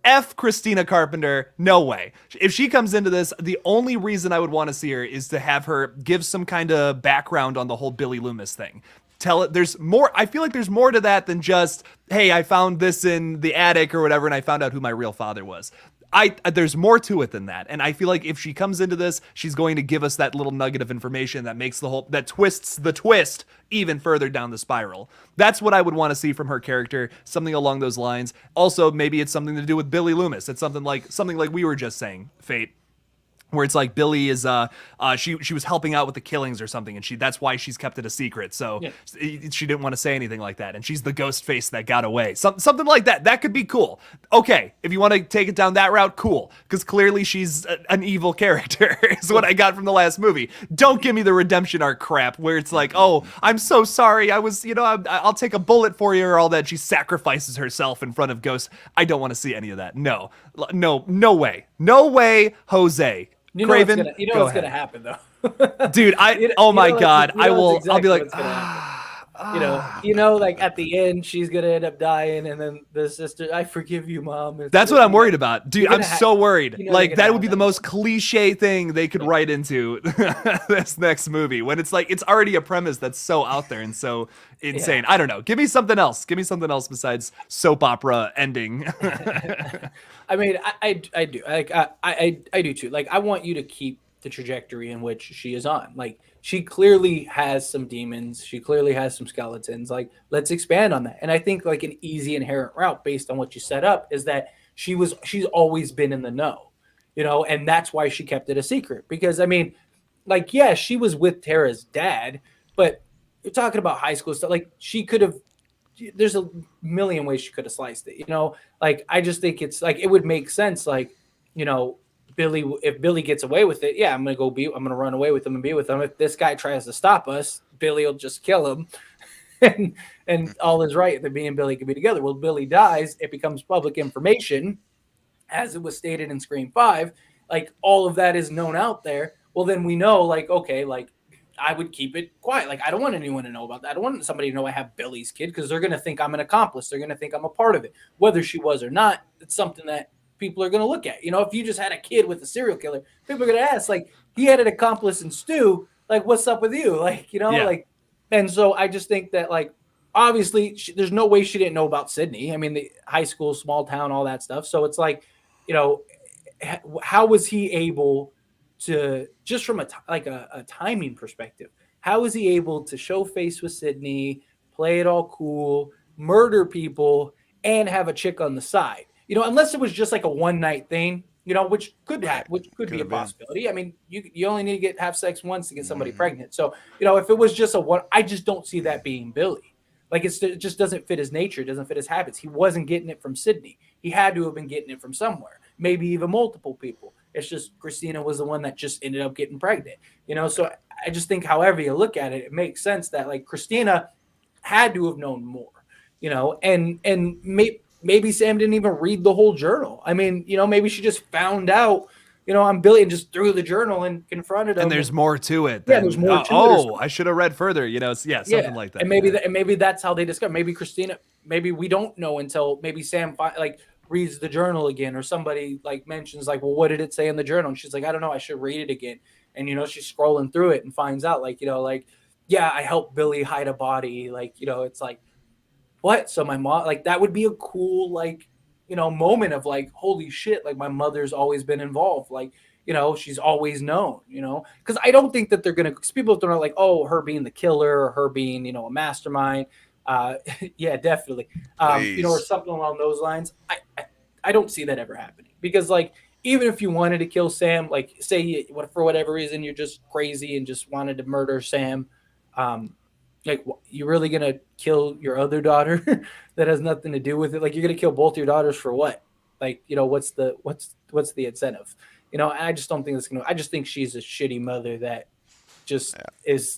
F Christina Carpenter, no way. If she comes into this, the only reason I would want to see her is to have her give some kind of background on the whole Billy Loomis thing. Tell it there's more. I feel like there's more to that than just, hey, I found this in the attic or whatever, and I found out who my real father was. There's more to it than that, and I feel like if she comes into this, she's going to give us that little nugget of information that makes that twists the twist even further down the spiral. That's what I would want to see from her character, something along those lines. Also, maybe it's something to do with Billy Loomis. It's something like we were just saying, Fate. Where it's like Billy is she was helping out with the killings or something, and that's why she's kept it a secret. So she didn't want to say anything like that, and she's the ghost face that got away. Something like that. That could be cool. Okay, if you want to take it down that route, cool. Because clearly she's an evil character is what I got from the last movie. Don't give me the redemption arc crap where it's like, oh, I'm so sorry. I was, I'll take a bullet for you or all that. She sacrifices herself in front of ghosts. I don't want to see any of that. No way. No way, Jose. Craven,
what's gonna happen though,
dude. Oh my God, I will. Exactly I'll be like,
like at the end, she's gonna end up dying, and then the sister, I forgive you, Mom.
That's what I'm worried about, dude. I'm so worried. Like that would be the most cliche thing they could write into this next movie when it's like it's already a premise that's so out there and so insane. I don't know. Give me something else. Give me something else besides soap opera ending.
I mean, I do. Like I do too. Like I want you to keep the trajectory in which she is on. Like she clearly has some demons. She clearly has some skeletons. Like let's expand on that. And I think like an easy inherent route based on what you set up is that she's always been in the know, and that's why she kept it a secret. Because I mean, like, yeah, she was with Tara's dad, but you're talking about high school stuff. Like she could have, there's a million ways she could have sliced it, like, I just think it's like, it would make sense. Like, if Billy gets away with it, I'm going to run away with him and be with him. If this guy tries to stop us, Billy will just kill him and all is right. That me and Billy can be together. Well, Billy dies. It becomes public information as it was stated in Scream 5, like all of that is known out there. Well, then we know, like, okay, like, I would keep it quiet. Like, I don't want anyone to know about that. I don't want somebody to know I have Billy's kid because they're going to think I'm an accomplice. They're going to think I'm a part of it. Whether she was or not, it's something that people are going to look at. If you just had a kid with a serial killer, people are going to ask, like, he had an accomplice in Stu. Like, what's up with you? Like, like, and so I just think that, like, obviously there's no way she didn't know about Sydney. I mean, the high school, small town, all that stuff. So it's like, how was he able to, just from a timing perspective, how is he able to show face with Sydney, play it all cool, murder people, and have a chick on the side? Unless it was just like a one night thing, which could
Right.
which could
Could
be a
have been.
possibility. I mean, you only need to have sex once to get somebody pregnant. So, if it was just a one, I just don't see that being Billy. Like it just doesn't fit his nature, it doesn't fit his habits. He wasn't getting it from Sydney. He had to have been getting it from somewhere, maybe even multiple people. It's just Christina was the one that just ended up getting pregnant. So I just think, however you look at it, it makes sense that like Christina had to have known more, and maybe Sam didn't even read the whole journal. I mean, maybe she just found out, I'm Billy and just threw the journal and confronted him.
And there's more to it.
Yeah, there's more to it.
Oh, I should have read further. Something like that.
And maybe that's how they discover. Maybe Christina. Maybe we don't know until maybe Sam reads the journal again, or somebody like mentions like, well, what did it say in the journal? And she's like, I don't know. I should read it again. And she's scrolling through it and finds out yeah, I helped Billy hide a body. It's like, what? So my mom, that would be a cool moment of like, holy shit, like my mother's always been involved. She's always known, because I don't think that they're going to, because people don't know like, oh, her being the killer or her being, a mastermind. Yeah, definitely. Or something along those lines. I don't see that ever happening, because even if you wanted to kill Sam, say for whatever reason, you're just crazy and just wanted to murder Sam. You're really gonna kill your other daughter that has nothing to do with it? You're gonna kill both your daughters for what? What's the incentive? I just don't think that's gonna. I just think she's a shitty mother that just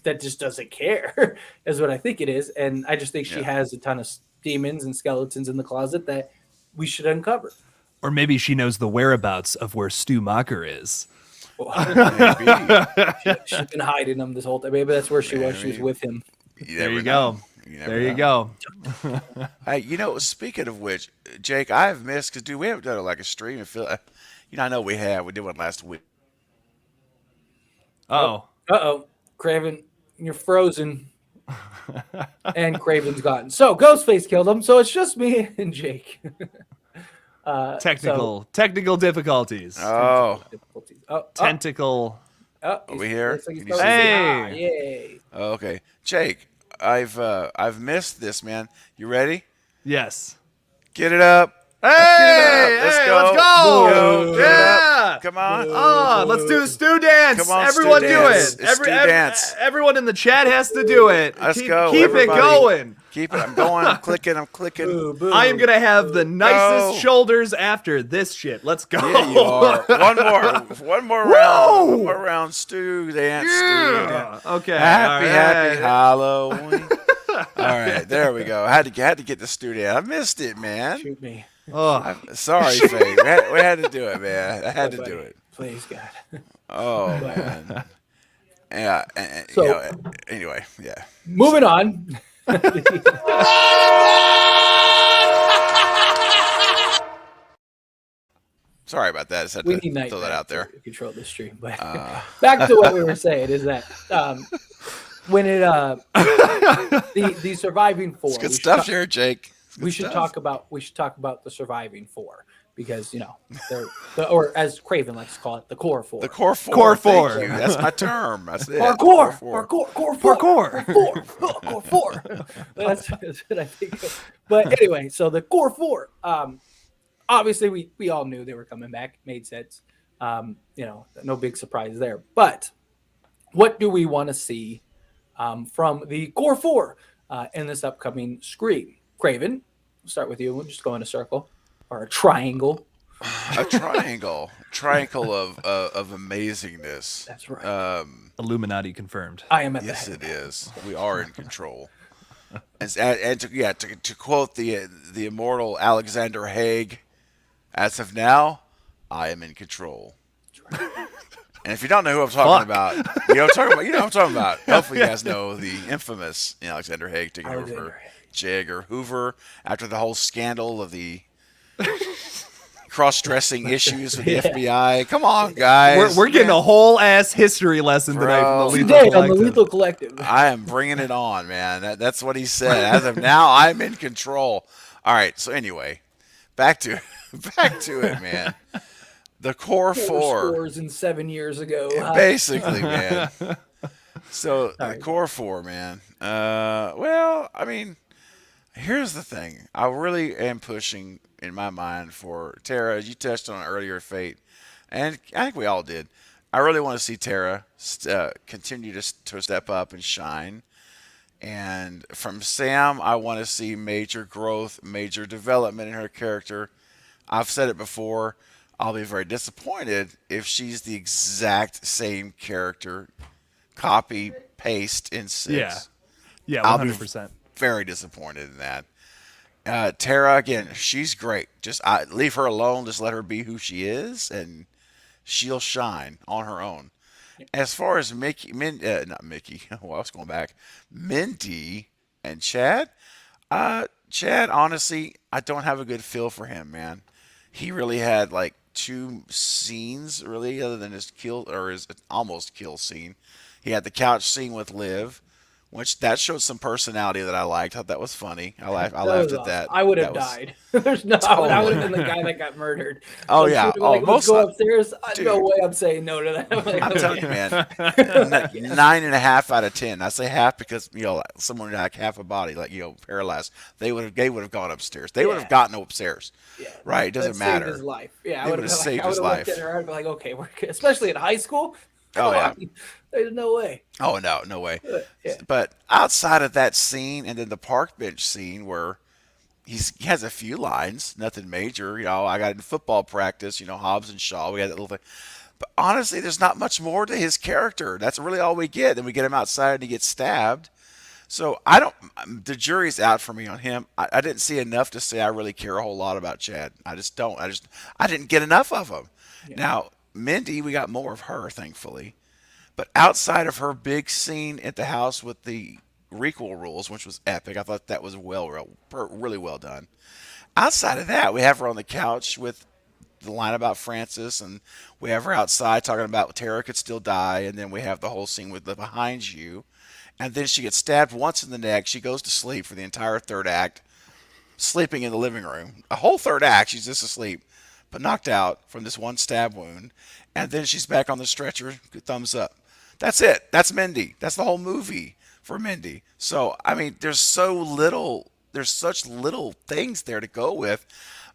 doesn't care, is what I think it is. And I just think she has a ton of demons and skeletons in the closet that we should uncover.
Or maybe she knows the whereabouts of where Stu Macher is.
She's been hiding them this whole time. Maybe that's where she was. She was with him.
There you go. There you go.
Hey, speaking of which, Jake, I've missed because we haven't done a stream and feel. I know we have. We did one last week.
Craven, you're frozen. And Craven's gone. So Ghostface killed him. So it's just me and Jake.
Technical difficulties. Tentacle.
Are we here?
Hey.
Yay.
Okay, Jake. I've missed this, man. You ready?
Yes.
Get it up.
Hey,
let's go.
Let's go. Yeah.
Come on.
Oh, let's do the Stu dance.
Come on,
everyone
Stu
do
dance.
it.
It's Stu dance.
Everyone in the chat has to do it.
Let's go.
Keep
everybody.
it going.
Keep it. I'm going. I'm clicking.
Boo, boo.
I am going to have the nicest shoulders after this shit. Let's go.
Yeah, you are. One more round. One more round. Stu dance.
Yeah.
Stu dance.
Okay.
Happy Halloween. All right, there we go. I had to get the Stu dance. I missed it, man.
Shoot me.
Oh.
Sorry, Faye. We had to do it, man. I had to do it.
Please, God.
Oh, man. Yeah. Anyway, yeah.
Moving on.
Sorry about that. I just had
We
to
need
throw that out there.
to control the stream. But back to what we were saying is that when it the surviving four.
It's good stuff here, Jake.
We should talk about the surviving four, because they're or as Craven likes to call it, the core four.
The core four.
Core four.
Thank you. That's my term. That's it.
Core
Four.
That's what I think. But anyway, so the core four. Obviously, we all knew they were coming back. Made sense. No big surprise there. But what do we want to see from the core four in this upcoming Scream? Craven, we'll start with you. We'll just go in a circle or a triangle.
A triangle of amazingness.
That's right.
Illuminati confirmed.
I am at
Yes,
the head.
it is. We are in control. And to quote the immortal Alexander Haig, as of now, I am in control. And if you don't know who I'm talking about, you know what I'm talking about. Hopefully you guys know the infamous Alexander Haig taking over for J. Edgar Hoover after the whole scandal of the cross-dressing issues with the FBI. Come on, guys.
We're getting a whole ass history lesson tonight from the
Today on the Lethal Collective.
I am bringing it on, man. That's what he said. As of now, I'm in control. All right. So anyway, back to it, man. The core four
scores in 7 years ago.
Basically, man. So the core four, man. Well, I mean, here's the thing. I really am pushing in my mind for Tara. You touched on it earlier, Fate. and I think we all did. I really want to see Tara continue to step up and shine. And from Sam, I want to see major growth, major development in her character. I've said it before. I'll be very disappointed if she's the exact same character, copy paste in
Yeah.
six.
Yeah,
I'll be
100%.
very disappointed in that. Tara, again, she's great. Just leave her alone. Just let her be who she is, and she'll shine on her own. As far as not Mickey. Well, I was going back. Mindy and Chad. Chad, honestly, I don't have a good feel for him, man. He really had like two scenes, really, other than his kill or his almost kill scene. He had the couch scene with Liv, which that showed some personality that I liked. Thought that was funny. I
That
laughed
was
at
awesome.
that.
I would
That
have
was
died. There's no. I would have been the guy that got murdered.
Oh
Like, she
yeah.
would've been
Oh,
like, let's
most
go
of,
upstairs.
dude.
No way. I'm saying no to that. I'm like,
I'm
okay.
telling you, man. 9.5 out of 10. I say half because someone like half a body, like paralyzed. They would have gone upstairs. They would have
Yeah.
gotten upstairs.
Yeah.
right? It doesn't
That
matter.
saved his life. Yeah, I
It
would
would've
have
saved
I would
his
have looked
life.
at her. I'd be like, okay, we're good. Especially in high school.
Oh
Come
yeah.
on. There's no way.
Oh no, no way.
Yeah.
But outside of that scene and then the park bench scene where he has a few lines, nothing major. I got in football practice. Hobbs and Shaw. We had that little thing. But honestly, there's not much more to his character. That's really all we get. Then we get him outside and he gets stabbed. So I don't. The jury's out for me on him. I didn't see enough to say I really care a whole lot about Chad. I just don't. I didn't get enough of him.
Yeah.
Now Mindy, we got more of her, thankfully. But outside of her big scene at the house with the recall rules, which was epic, I thought that was really well done. Outside of that, we have her on the couch with the line about Francis, and we have her outside talking about Tara could still die, and then we have the whole scene with the behind you, and then she gets stabbed once in the neck. She goes to sleep for the entire third act, sleeping in the living room. A whole third act, she's just asleep, but knocked out from this one stab wound, and then she's back on the stretcher. Good thumbs up. That's it. That's Mindy. That's the whole movie for Mindy. So I mean, there's so little. There's such little things there to go with.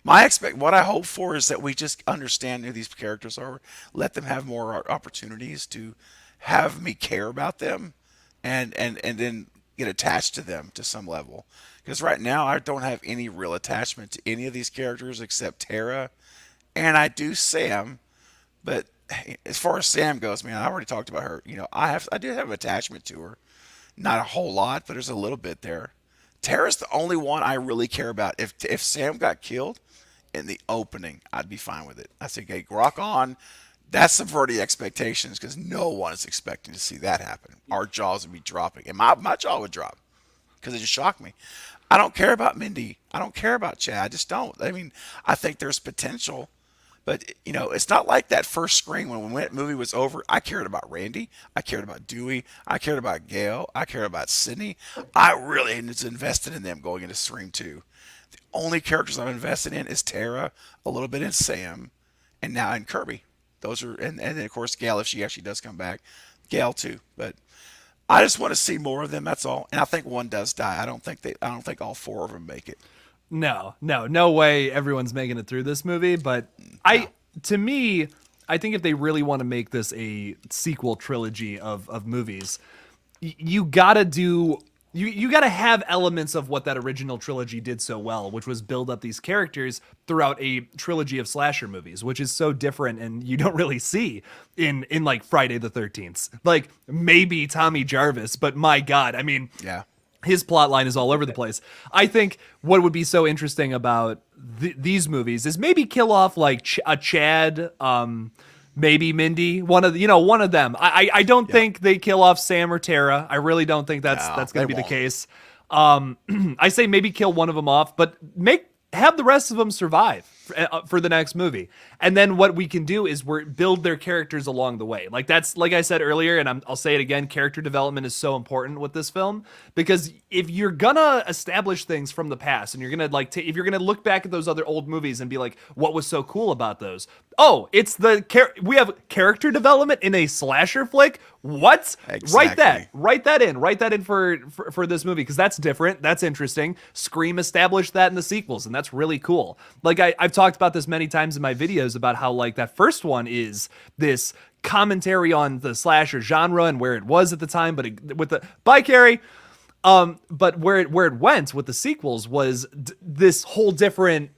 What I hope for is that we just understand who these characters are, let them have more opportunities to have me care about them, and then get attached to them to some level. Because right now I don't have any real attachment to any of these characters except Tara, and I do Sam. But as far as Sam goes, man, I already talked about her. I do have an attachment to her. Not a whole lot, but there's a little bit there. Tara's the only one I really care about. If Sam got killed in the opening, I'd be fine with it. I say, okay, rock on. That's subverting expectations because no one is expecting to see that happen. Our jaws would be dropping, and my jaw would drop because it just shocked me. I don't care about Mindy. I don't care about Chad. I just don't. I mean, I think there's potential. But it's not like that first screen when that movie was over. I cared about Randy. I cared about Dewey. I cared about Gail. I cared about Sydney. I really was invested in them going into Scream 2. The only characters I'm invested in is Tara, a little bit in Sam, and now in Kirby. Those are and then of course Gail if she actually does come back. Gail too. But I just want to see more of them. That's all. And I think one does die. I don't think all four of them make it.
No way everyone's making it through this movie, but to me, I think if they really want to make this a sequel trilogy of movies, you gotta do you gotta have elements of what that original trilogy did so well, which was build up these characters throughout a trilogy of slasher movies, which is so different and you don't really see in like Friday the 13th. Like maybe Tommy Jarvis, but my God, I mean,
Yeah.
his plot line is all over the place. I think what would be so interesting about these movies is maybe kill off like a Chad, maybe Mindy, one of them. I don't think they kill off Sam or Tara. I really don't think that's going to be the case. I say maybe kill one of them off, but have the rest of them survive for the next movie. And then what we can do is build their characters along the way. Like I said earlier, and I'll say it again, character development is so important with this film because if you're gonna establish things from the past and you're gonna if you're gonna look back at those other old movies and be like, what was so cool about those? Oh, it's we have character development in a slasher flick. What?
Exactly.
Write that in for this movie because that's different. That's interesting. Scream established that in the sequels, and that's really cool. Like I've talked about this many times in my videos about how like that first one is this commentary on the slasher genre and where it was at the time, but with the bye Carrie. But where it went with the sequels was this whole different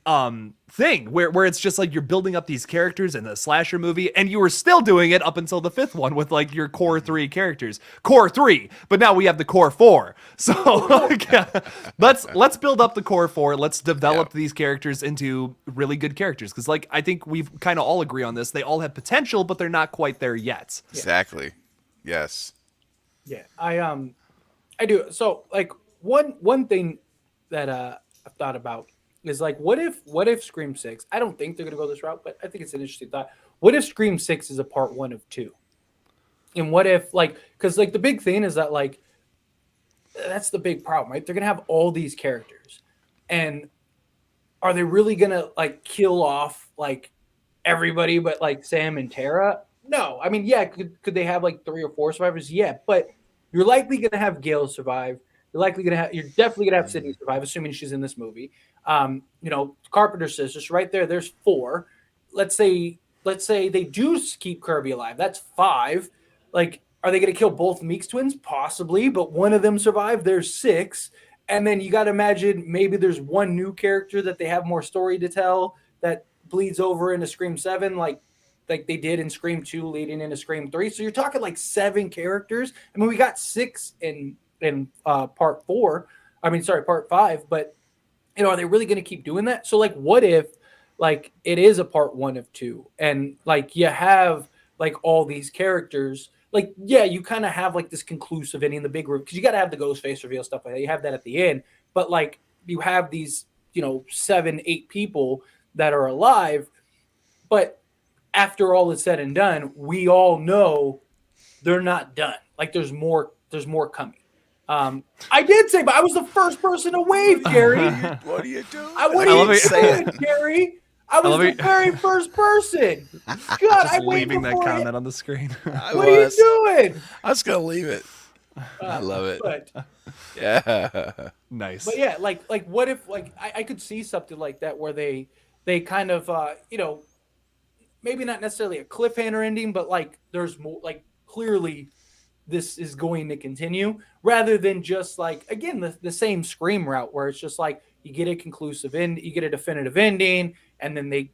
thing where it's just like you're building up these characters in the slasher movie, and you were still doing it up until the fifth one with like your core three characters, core three. But now we have the core four. So like, let's build up the core four. Let's develop these characters into really good characters, because like I think we've kind of all agree on this. They all have potential, but they're not quite there yet.
Exactly. Yes.
Yeah, I do. So like one thing that I've thought about is like what if Scream 6, I don't think they're gonna go this route, but I think it's an interesting thought. What if Scream 6 is a part 1 of 2? And what if like, because like the big thing is that like that's the big problem, right? They're gonna have all these characters, and are they really gonna like kill off like everybody but like Sam and Tara? No. I mean, yeah, could they have like 3 or 4 survivors? Yeah, but you're likely going to have Gail survive. You're definitely going to have Sydney survive, assuming she's in this movie. Carpenter sisters right there. There's 4. Let's say they do keep Kirby alive. That's 5. Like, are they going to kill both Meeks twins? Possibly, but one of them survived. There's 6. And then you got to imagine maybe there's one new character that they have more story to tell that bleeds over into Scream 7, like they did in Scream 2 leading into Scream 3. So you're talking like 7 characters. I mean, we got 6 in part 4. I mean, sorry, part 5. But, are they really going to keep doing that? So, like, what if, like, it is a part 1 of 2? And, like, you have, like, all these characters. Like, yeah, you kind of have, like, this conclusive ending, the big room. Because you got to have the ghost face reveal, stuff like that. You have that at the end. But, like, you have these, 7, 8 people that are alive. But after all is said and done, we all know they're not done. Like there's more coming. I did say, but I was the first person to wave, Gary.
What are you doing?
What are you doing, Gary? I was the very first person. God, I waved
leaving that comment on the screen.
What are you doing?
I was gonna leave it. I love it.
But,
yeah.
Nice.
But yeah, like what if like I could see something like that where they kind of maybe not necessarily a cliffhanger ending, but like there's more, like clearly this is going to continue rather than just like, again, the same Scream route where it's just like you get a conclusive end, you get a definitive ending, and then they,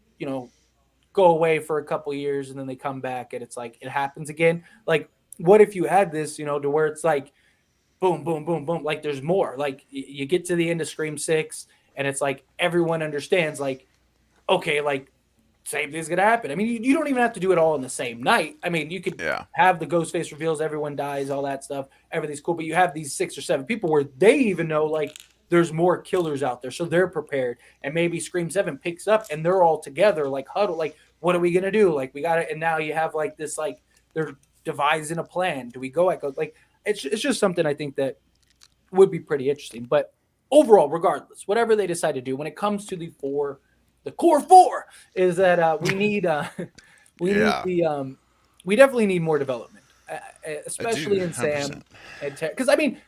go away for a couple years and then they come back and it's like it happens again. Like, what if you had this, to where it's like boom, boom, boom, boom, like there's more. Like you get to the end of Scream 6 and it's like everyone understands, like, okay, like same thing's gonna happen. I mean, you don't even have to do it all in the same night. I mean, you could have the ghost face reveals, everyone dies, all that stuff, everything's cool. But you have these 6 or 7 people where they even know like there's more killers out there, so they're prepared. And maybe Scream 7 picks up and they're all together, like huddle, like what are we gonna do? Like we got it, and now you have like this, like they're devising a plan. Do we go at like it's just something I think that would be pretty interesting. But overall, regardless, whatever they decide to do, when it comes to the core 4 is that we need we definitely need more development, especially in Sam and Tara. Because I mean,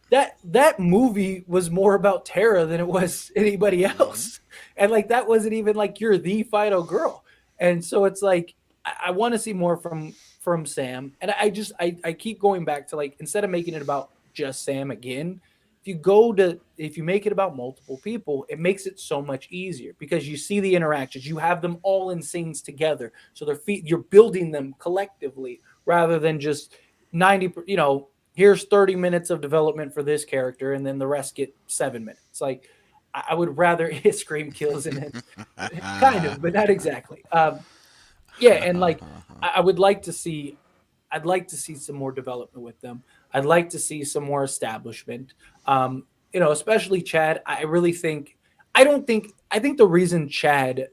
that movie was more about Tara than it was anybody else, and like that wasn't even like you're the final girl. And so it's like I want to see more from Sam, and I keep going back to like, instead of making it about just Sam again. If you make it about multiple people, it makes it so much easier because you see the interactions, you have them all in scenes together. So you're building them collectively rather than just 90, here's 30 minutes of development for this character. And then the rest get 7 minutes. Like I would rather hit Scream kills in it kind of, but not exactly. And like, I'd like to see some more development with them. I'd like to see some more establishment. Especially Chad. I think the reason Chad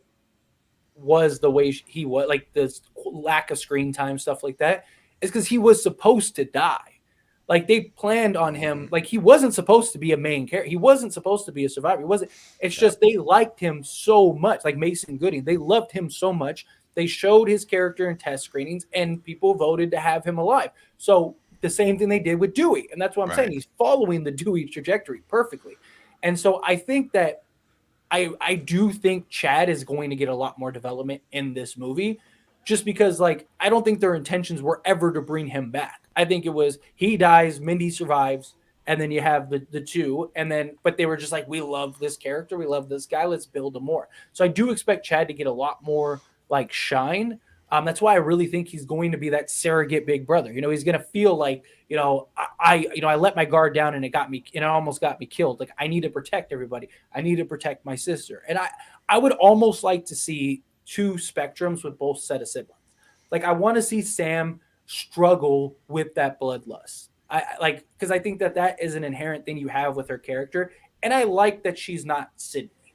was the way he was, like the lack of screen time, stuff like that, is because he was supposed to die. Like they planned on him. Like he wasn't supposed to be a main character. He wasn't supposed to be a survivor. He wasn't. It's just they liked him so much. Like Mason Gooding, they loved him so much. They showed his character in test screenings, and people voted to have him alive. So the same thing they did with Dewey. And that's what I'm saying. He's following the Dewey trajectory perfectly. And so I think that I do think Chad is going to get a lot more development in this movie, just because like I don't think their intentions were ever to bring him back. I think it was he dies, Mindy survives, and then you have the two, and then but they were just like, we love this character, we love this guy, let's build him more. So I do expect Chad to get a lot more like shine. That's why I really think he's going to be that surrogate big brother. You know, he's going to feel like, I let my guard down and it almost got me killed. Like I need to protect everybody. I need to protect my sister. And I would almost like to see two spectrums with both set of siblings. Like I want to see Sam struggle with that bloodlust. I like, because I think that is an inherent thing you have with her character. And I like that she's not Sydney.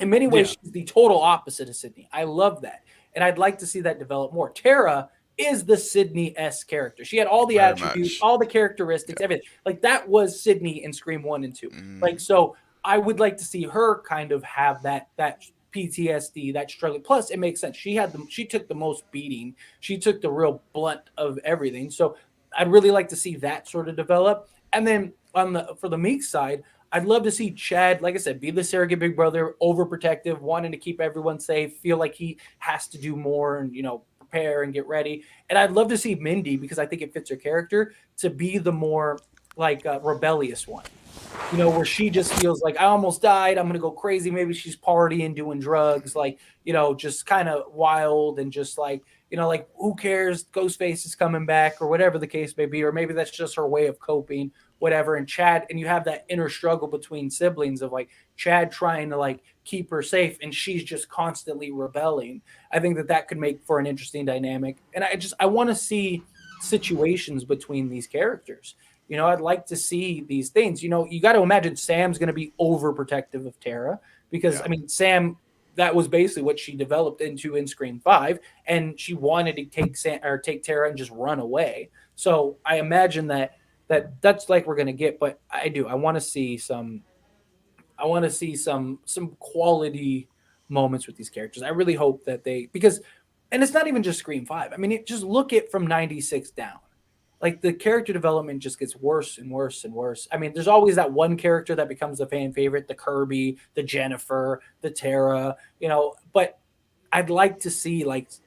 In many ways, she's the total opposite of Sydney. I love that. And I'd like to see that develop more. Tara is the Sydney-esque character. She had all the
Very
attributes,
much.
all the characteristics, everything. Like that was Sydney in Scream 1 and 2. Like, so I would like to see her kind of have that PTSD, that struggle. Plus, it makes sense. She took the most beating. She took the real blunt of everything. So I'd really like to see that sort of develop. And then for the Meek side, I'd love to see Chad, like I said, be the surrogate big brother, overprotective, wanting to keep everyone safe, feel like he has to do more and, prepare and get ready. And I'd love to see Mindy, because I think it fits her character, to be the more like rebellious one. Where she just feels like I almost died. I'm going to go crazy. Maybe she's partying, doing drugs, like, just kind of wild and just like, like who cares? Ghostface is coming back or whatever the case may be. Or maybe that's just her way of coping, whatever. And Chad, and you have that inner struggle between siblings of like Chad trying to like keep her safe and she's just constantly rebelling. I think that could make for an interesting dynamic. And I want to see situations between these characters. I'd like to see these things. You got to imagine Sam's going to be overprotective of Tara because, I mean, Sam, that was basically what she developed into in Scream 5, and she wanted to take Tara and just run away. So I imagine that's like we're going to get, but I want to see some quality moments with these characters. I really hope that and it's not even just Scream 5. I mean, just look at from 96 down. Like the character development just gets worse and worse and worse. I mean, there's always that one character that becomes a fan favorite, the Kirby, the Jennifer, the Tara, but I'd like to see let's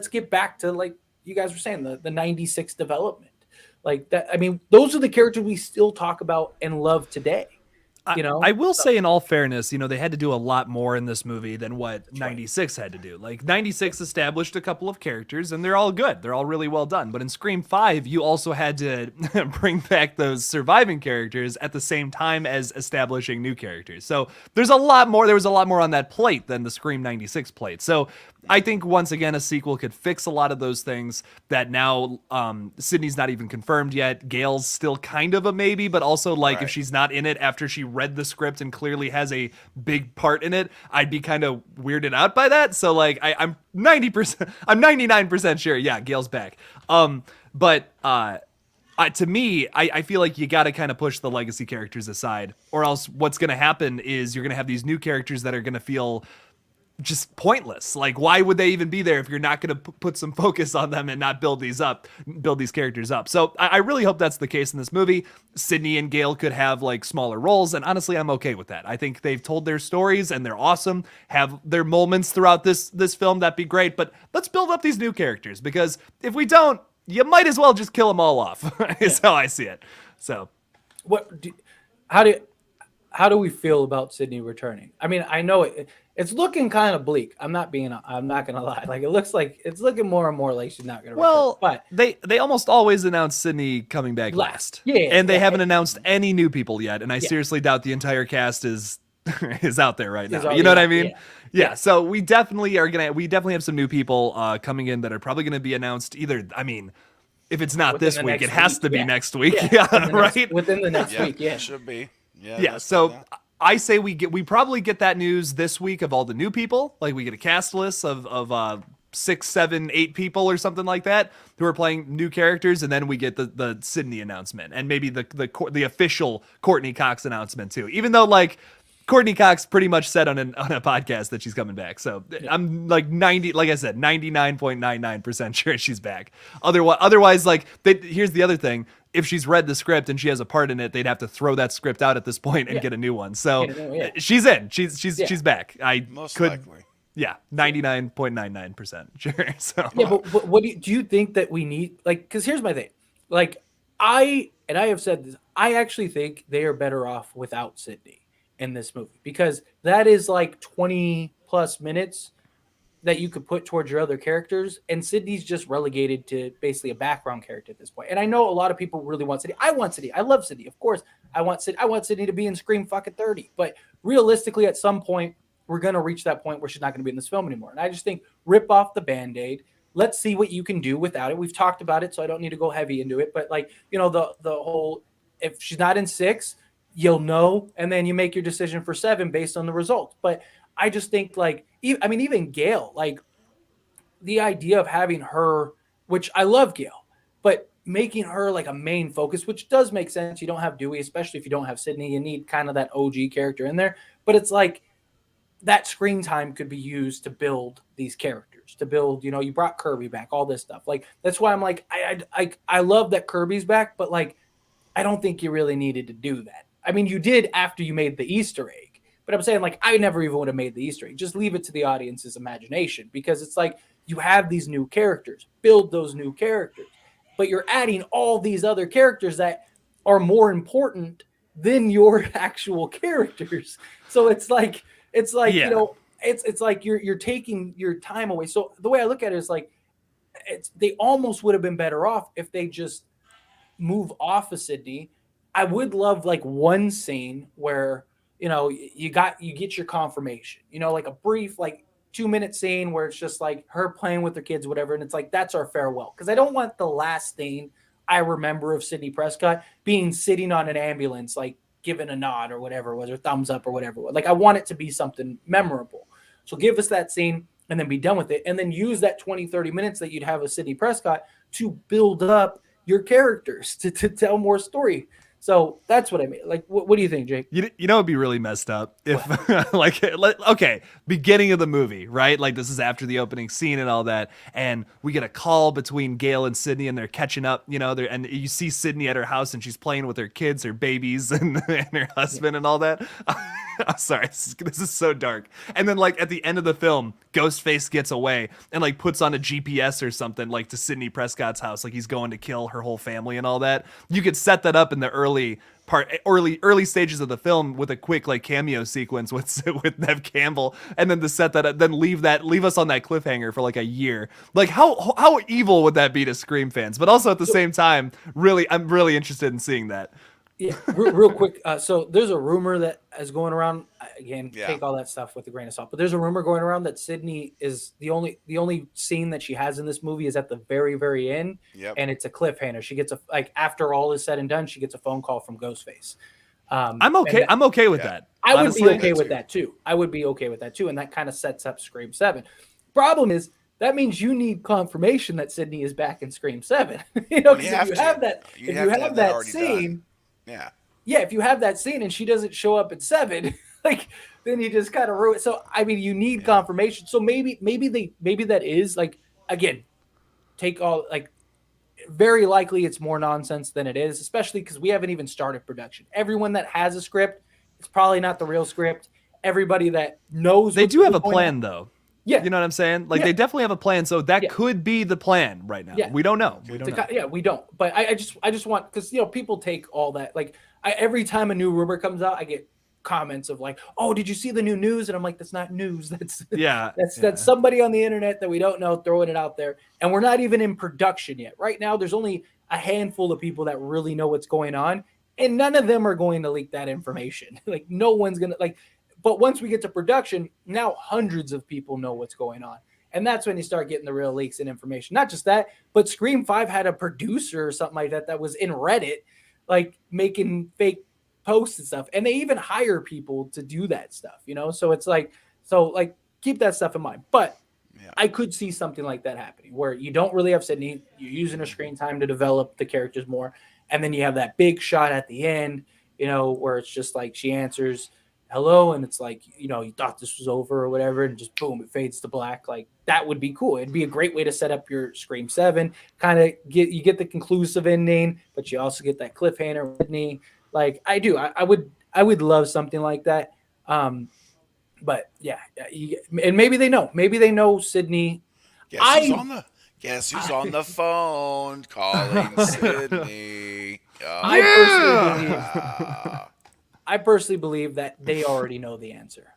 get back to like you guys were saying, the 96 development. Like that, I mean, those are the characters we still talk about and love today.
I will say, in all fairness, they had to do a lot more in this movie than what 96 had to do. Like 96 established a couple of characters, and they're all good. They're all really well done. But in Scream 5, you also had to bring back those surviving characters at the same time as establishing new characters. So there's a lot more. There was a lot more on that plate than the Scream 96 plate. So I think once again a sequel could fix a lot of those things that now Sydney's not even confirmed yet. Gail's still kind of a maybe, but also like if she's not in it after she read the script and clearly has a big part in it, I'd be kind of weirded out by that. So like I'm 90%, I'm 99% sure. Yeah, Gail's back. But to me, I feel like you got to kind of push the legacy characters aside, or else what's going to happen is you're going to have these new characters that are going to feel just pointless. Like, why would they even be there if you're not going to put some focus on them and not build these characters up? So I really hope that's the case in this movie. Sydney and Gail could have like smaller roles, and honestly, I'm okay with that. I think they've told their stories and they're awesome. Have their moments throughout this film, that'd be great. But let's build up these new characters, because if we don't, you might as well just kill them all off. Is how I see it. So,
how do we feel about Sydney returning? I mean, I know it's looking kind of bleak. I'm not gonna lie. Like it looks like it's looking more and more like she's not gonna return. But
they almost always announce Sydney coming back last.
Yeah.
And they haven't announced any new people yet. And I seriously doubt the entire cast is out there right now. You know what I mean? Yeah. So we definitely have some new people coming in that are probably gonna be announced either. I mean, if it's not this week, it has to be next week. Yeah, right?
Within the next week,
it should be.
Yeah. So I say we probably get that news this week of all the new people. Like we get a cast list of 6, 7, 8 people or something like that who are playing new characters, and then we get the Sydney announcement and maybe the official Courtney Cox announcement too. Even though like Courtney Cox pretty much said on a podcast that she's coming back. So I'm like 99.99% sure she's back. Otherwise, like here's the other thing. if she's read the script and she has a part in it, they'd have to throw that script out at this point and
Yeah.
get a new one. So
Yeah.
she's in. She's
Yeah.
she's back. I
Most
could,
likely.
yeah, 99.99% sure. So
Yeah, but what do you think that we need? Like, because here's my thing. Like, I have said this. I actually think they are better off without Sydney in this movie because that is like 20 plus minutes that you could put towards your other characters, and Sydney's just relegated to basically a background character at this point. And I know a lot of people really want Sydney. I want Sydney. I love Sydney. Of course, I want Sydney. I want Sydney to be in Scream fucking 30. But realistically, at some point, we're gonna reach that point where she's not gonna be in this film anymore. And I just think rip off the band-aid. Let's see what you can do without it. We've talked about it, so I don't need to go heavy into it. But like, the whole, if she's not in 6, you'll know, and then you make your decision for 7 based on the results. But I just think like, even Gail, like the idea of having her, which I love Gail, but making her like a main focus, which does make sense. You don't have Dewey, especially if you don't have Sydney. You need kind of that OG character in there. But it's like that screen time could be used to build these characters, to build, you brought Kirby back, all this stuff. Like, that's why I'm like, I love that Kirby's back, but like, I don't think you really needed to do that. I mean, you did after you made the Easter egg, but I'm saying like, I never even would have made the Easter egg. Just leave it to the audience's imagination, because it's like, you have these new characters, build those new characters, but you're adding all these other characters that are more important than your actual characters. So it's like,
Yeah.
it's like you're taking your time away. So the way I look at it is like, they almost would have been better off if they just move off of Sydney. I would love like one scene where, you get your confirmation, like a brief, like 2-minute scene where it's just like her playing with her kids, whatever. And it's like, that's our farewell. Cause I don't want the last thing I remember of Sidney Prescott being sitting on an ambulance, like giving a nod or whatever it was, or thumbs up or whatever it was. Like, I want it to be something memorable. So give us that scene and then be done with it. And then use that 20-30 minutes that you'd have with Sidney Prescott to build up your characters, to tell more story. So that's what I mean. Like, what do you think, Jake?
You know, it'd be really messed up if, okay, beginning of the movie, right? Like, this is after the opening scene and all that, and we get a call between Gail and Sydney, and they're catching up, and you see Sydney at her house, and she's playing with her kids, her babies, and her husband, and all that. I'm sorry, this is so dark. And then, like, at the end of the film, Ghostface gets away and like puts on a GPS or something, like, to Sidney Prescott's house, like he's going to kill her whole family and all that. You could set that up in the early stages of the film with a quick like cameo sequence with Nev Campbell, and then to set that up, then leave us on that cliffhanger for like a year. Like, how evil would that be to Scream fans? But also at the same time, I'm really interested in seeing that.
Yeah, real quick. So there's a rumor that is going around. Again, take all that stuff with a grain of salt. But there's a rumor going around that Sydney is the only scene that she has in this movie is at the very, very end, and it's a cliffhanger. She gets after all is said and done, she gets a phone call from Ghostface.
I'm okay with that.
I would be okay with that too. I would be okay with that too, and that kind of sets up Scream 7. Problem is, that means you need confirmation that Sydney is back in Scream 7. Because if you have that scene.
Yeah.
Yeah, if you have that scene and she doesn't show up at 7, like, then you just kind of ruin it. So I mean, you need confirmation. So maybe that is like, again, take all, like, very likely it's more nonsense than it is, especially because we haven't even started production. Everyone that has a script, it's probably not the real script. Everybody that knows,
they do have a plan though.
Yeah.
You know what I'm saying? Like, they definitely have a plan. So that could be the plan right now.
Yeah.
We don't know. We don't know.
Yeah, we don't. But I just want, because, people take all that. Like, every time a new rumor comes out, I get comments of like, oh, did you see the new news? And I'm like, that's not news. That's somebody on the internet that we don't know throwing it out there. And we're not even in production yet. Right now, there's only a handful of people that really know what's going on. And none of them are going to leak that information. Like, no one's going to, like, but once we get to production, now hundreds of people know what's going on. And that's when you start getting the real leaks and information. Not just that, but Scream 5 had a producer or something like that was in Reddit, like, making fake posts and stuff. And they even hire people to do that stuff, So it's like, keep that stuff in mind. But I could see something like that happening where you don't really have Sydney. You're using her screen time to develop the characters more. And then you have that big shot at the end, where it's just like she answers hello, and it's like, you thought this was over or whatever, and just boom, it fades to black. Like that would be cool. It'd be a great way to set up your Scream 7. Kind of get the conclusive ending, but you also get that cliffhanger with Sydney. Like I would love something like that. Um, but yeah, and maybe they know Sydney.
Guess who's
I
on the Guess who's
I,
on the phone calling Sydney.
I personally
Yeah.
believe
Ah,
I personally believe that they already know the answer.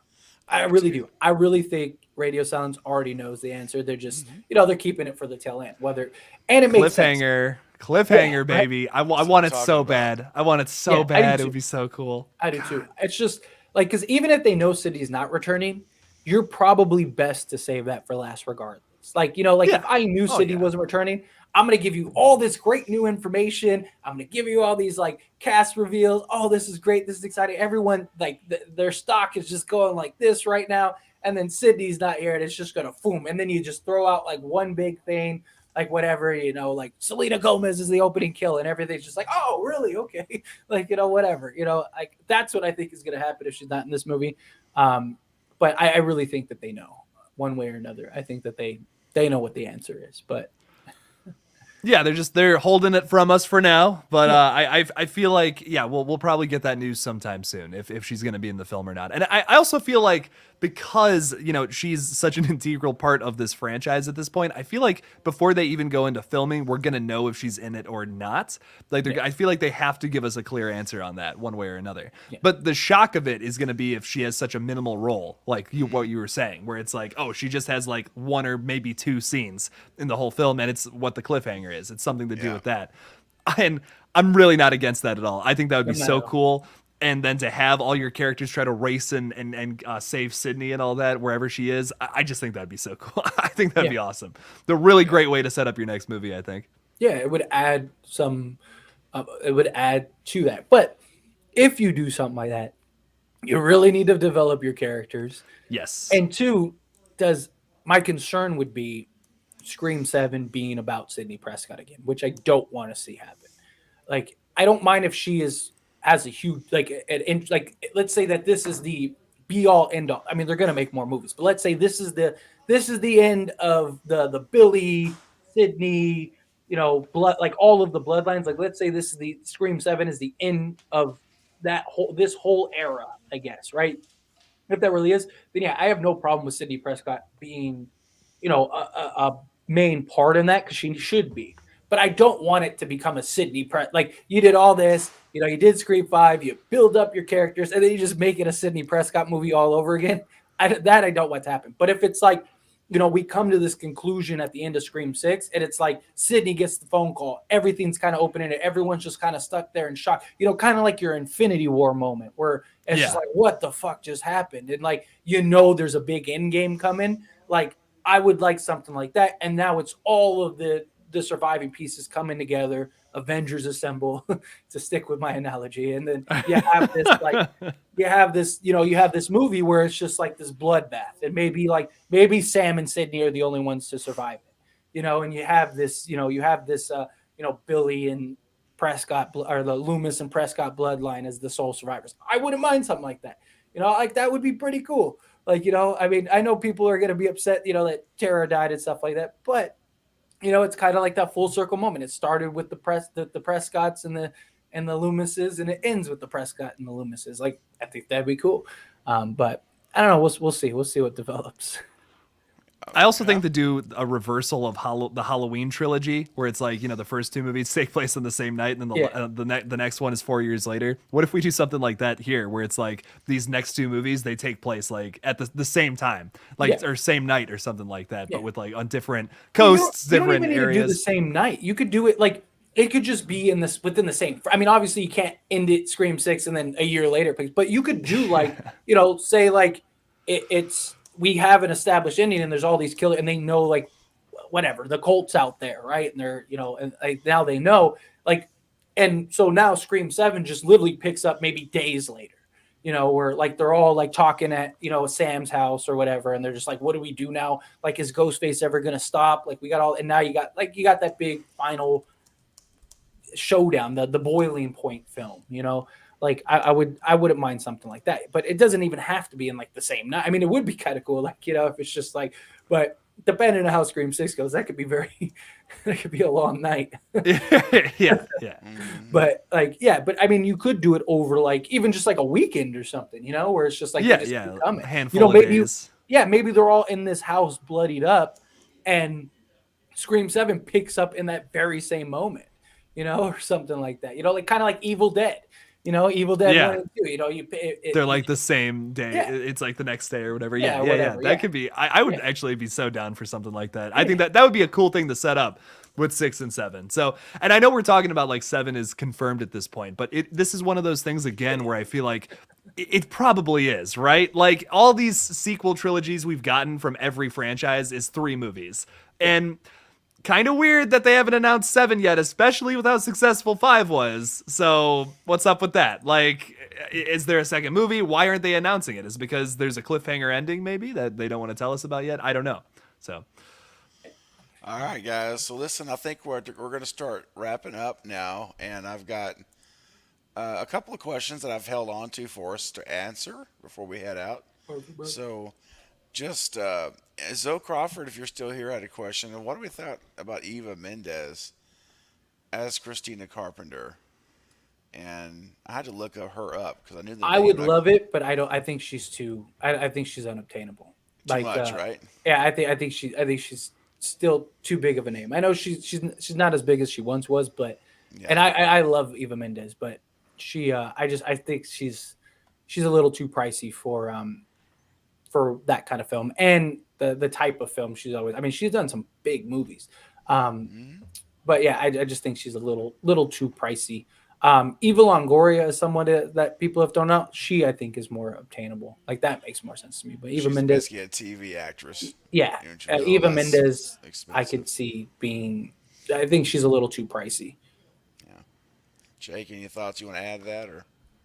I
I
do
really
too.
do. I really think Radio Silence already knows the answer. They're just,
Mhm.
they're keeping it for the tail end. And it makes sense.
Cliffhanger.
Yeah,
Cliffhanger,
right.
baby. I
That's what I'm
want it
talking
so
about.
bad. I want it so
Yeah, I do
bad. It would
too.
be so cool.
I do too.
God.
It's just like, because even if they know City's not returning, you're probably best to save that for last, regardless. Like, like if
Yeah.
I knew
Oh
City
yeah.
wasn't returning, I'm gonna give you all this great new information. I'm gonna give you all these like cast reveals. Oh, this is great. This is exciting. Everyone like their stock is just going like this right now. And then Sydney's not here, and it's just gonna boom. And then you just throw out like one big thing, like whatever, like Selena Gomez is the opening kill, and everything's just like, oh, really? Okay. Like, whatever, like that's what I think is going to happen if she's not in this movie. um but I really think that they know one way or another. I think that they know what the answer is, but
Yeah, they're holding it from us for now, but
yeah,
I feel like yeah, we'll probably get that news sometime soon if she's gonna be in the film or not. And I also feel like because she's such an integral part of this franchise at this point, I feel like before they even go into filming, we're gonna know if she's in it or not. Like
yeah,
I feel like they have to give us a clear answer on that one way or another.
yeah,
But the shock of it is gonna be if she has such a minimal role, like what you were saying, where it's like, oh, she just has like one or maybe two scenes in the whole film, and it's what the cliffhanger is. It's something to do
Yeah.
with that. And I'm really not against that at all. I think that would be
I'm not at
so
all.
cool. And then to have all your characters try to race and save Sydney and all that wherever she is, I just think that'd be so cool. I think that'd
Yeah,
be awesome. The really
Yeah.
great way to set up your next movie, I think.
yeah, it would add some, it would add to that. But if you do something like that, you really need to develop your characters.
Yes.
And two, does my concern would be Scream 7 being about Sidney Prescott again, which I don't want to see happen. Like, I don't mind if she has a huge like let's say that this is the be all end all. I mean, they're gonna make more movies, but let's say this is the end of the Billy, Sydney, blood, like all of the bloodlines. Like, let's say this is the Scream 7 is the end of this whole era, I guess, right? If that really is, then yeah, I have no problem with Sidney Prescott being, a main part in that, because she should be. But I don't want it to become a Sidney like you did all this, you did Scream 5, you build up your characters, and then you just make it a Sidney Prescott movie all over again. I don't want to happen. But if it's like, we come to this conclusion at the end of Scream 6, and it's like Sydney gets the phone call, everything's kind of open in it, everyone's just kind of stuck there in shock, kind of like your Infinity War moment where it's just
Yeah.
like, what the fuck just happened? And like, there's a big end game coming. Like, I would like something like that. And now it's all of the surviving pieces coming together. Avengers assemble, to stick with my analogy, and then you have this movie where it's just like this bloodbath, and maybe Sam and Sydney are the only ones to survive it, and you have this Billy and Prescott, or the Loomis and Prescott bloodline as the sole survivors. I wouldn't mind something like that. Like that would be pretty cool. Like, I mean, I know people are going to be upset, that Tara died and stuff like that, but it's kind of like that full circle moment. It started with the Prescotts and the Loomises, and it ends with the Prescott and the Loomises. Like, I think that'd be cool. But I don't know. We'll see. We'll see what develops.
I also
Yeah.
think to do a reversal of the Halloween trilogy, where it's like the first two movies take place on the same night, and then
Yeah.
the next one is 4 years later. What if we do something like that here, where it's like these next two movies they take place like at the same time, like
Yeah.
or same night or something like that,
Yeah.
but with like on different
Well,
coasts,
you don't
different
even need to do the
areas.
same night. You could do it like it could just be within the same. I mean, obviously you can't end it Scream 6 and then a year later, but you could do like say like it's we have an established ending, and there's all these killers, and they know like whatever the Colts out there, right? And they're and like, now they know, like, and so now Scream 7 just literally picks up maybe days later. Where like they're all like talking at Sam's house or whatever, and they're just like, what do we do now? Like, is Ghostface ever gonna stop? Like, we got all, and now you got that big final showdown, the boiling point film, you know. Like I wouldn't mind something like that, but it doesn't even have to be in like the same night. I mean, it would be kind of cool, like, you know, if it's just like, but depending on how Scream 6 goes, that could be very, that could be a long night.
Yeah.
But like, yeah, but I mean, you could do it over like even just like a weekend or something, you know, where it's just like they just keep coming.
A handful
You know,
of
maybe
days.
maybe they're all in this house bloodied up, and Scream 7 picks up in that very same moment, you know, or something like that. You know, like kind of like Evil Dead. You know, Evil Dead 1
Yeah.
and 2. You know,
They're like the same day.
yeah,
It's like the next day or whatever.
yeah,
Yeah.
whatever.
That
Yeah,
could be. I would
yeah,
actually be so down for something like that. I
yeah.
think that would be a cool thing to set up with 6 and 7. So, and I know we're talking about like 7 is confirmed at this point, but this is one of those things again where I feel like it probably is, right? Like all these sequel trilogies we've gotten from every franchise is 3 movies, and kind of weird that they haven't announced 7 yet, especially with how successful 5 was. So what's up with that? Like, is there a second movie? Why aren't they announcing it? Is it because there's a cliffhanger ending maybe that they don't want to tell us about yet? I don't know. So
All right, guys. So listen, I think we're going to start wrapping up now, and I've got a couple of questions that I've held on to for us to answer before we head out. So, just Zoe Crawford, if you're still here, had a question. And what do we thought about Eva Mendes as Christina Carpenter? And I had to look her up because I knew the
I
name.
would love it, but I don't. I think she's too. I think she's unobtainable.
Too
Like,
much, right?
yeah, I think she's still too big of a name. I know she's not as big as she once was, but and
Yeah.
I love Eva Mendes, but she I think she's a little too pricey for that kind of film and the type of film she's always. I mean, she's done some big movies, um,
Hmm.
but yeah, I just think she's a little too pricey. Eva Longoria is someone that people have thrown out. She, I think, is more obtainable. Like that makes more sense to me. But Eva
She's
Mendes,
basically a TV actress.
yeah,
You know, she's a little
Eva
less
Mendes, I
expensive.
could see being. I think she's a little too pricey.
Yeah. Jake, any thoughts you want to add to that, or?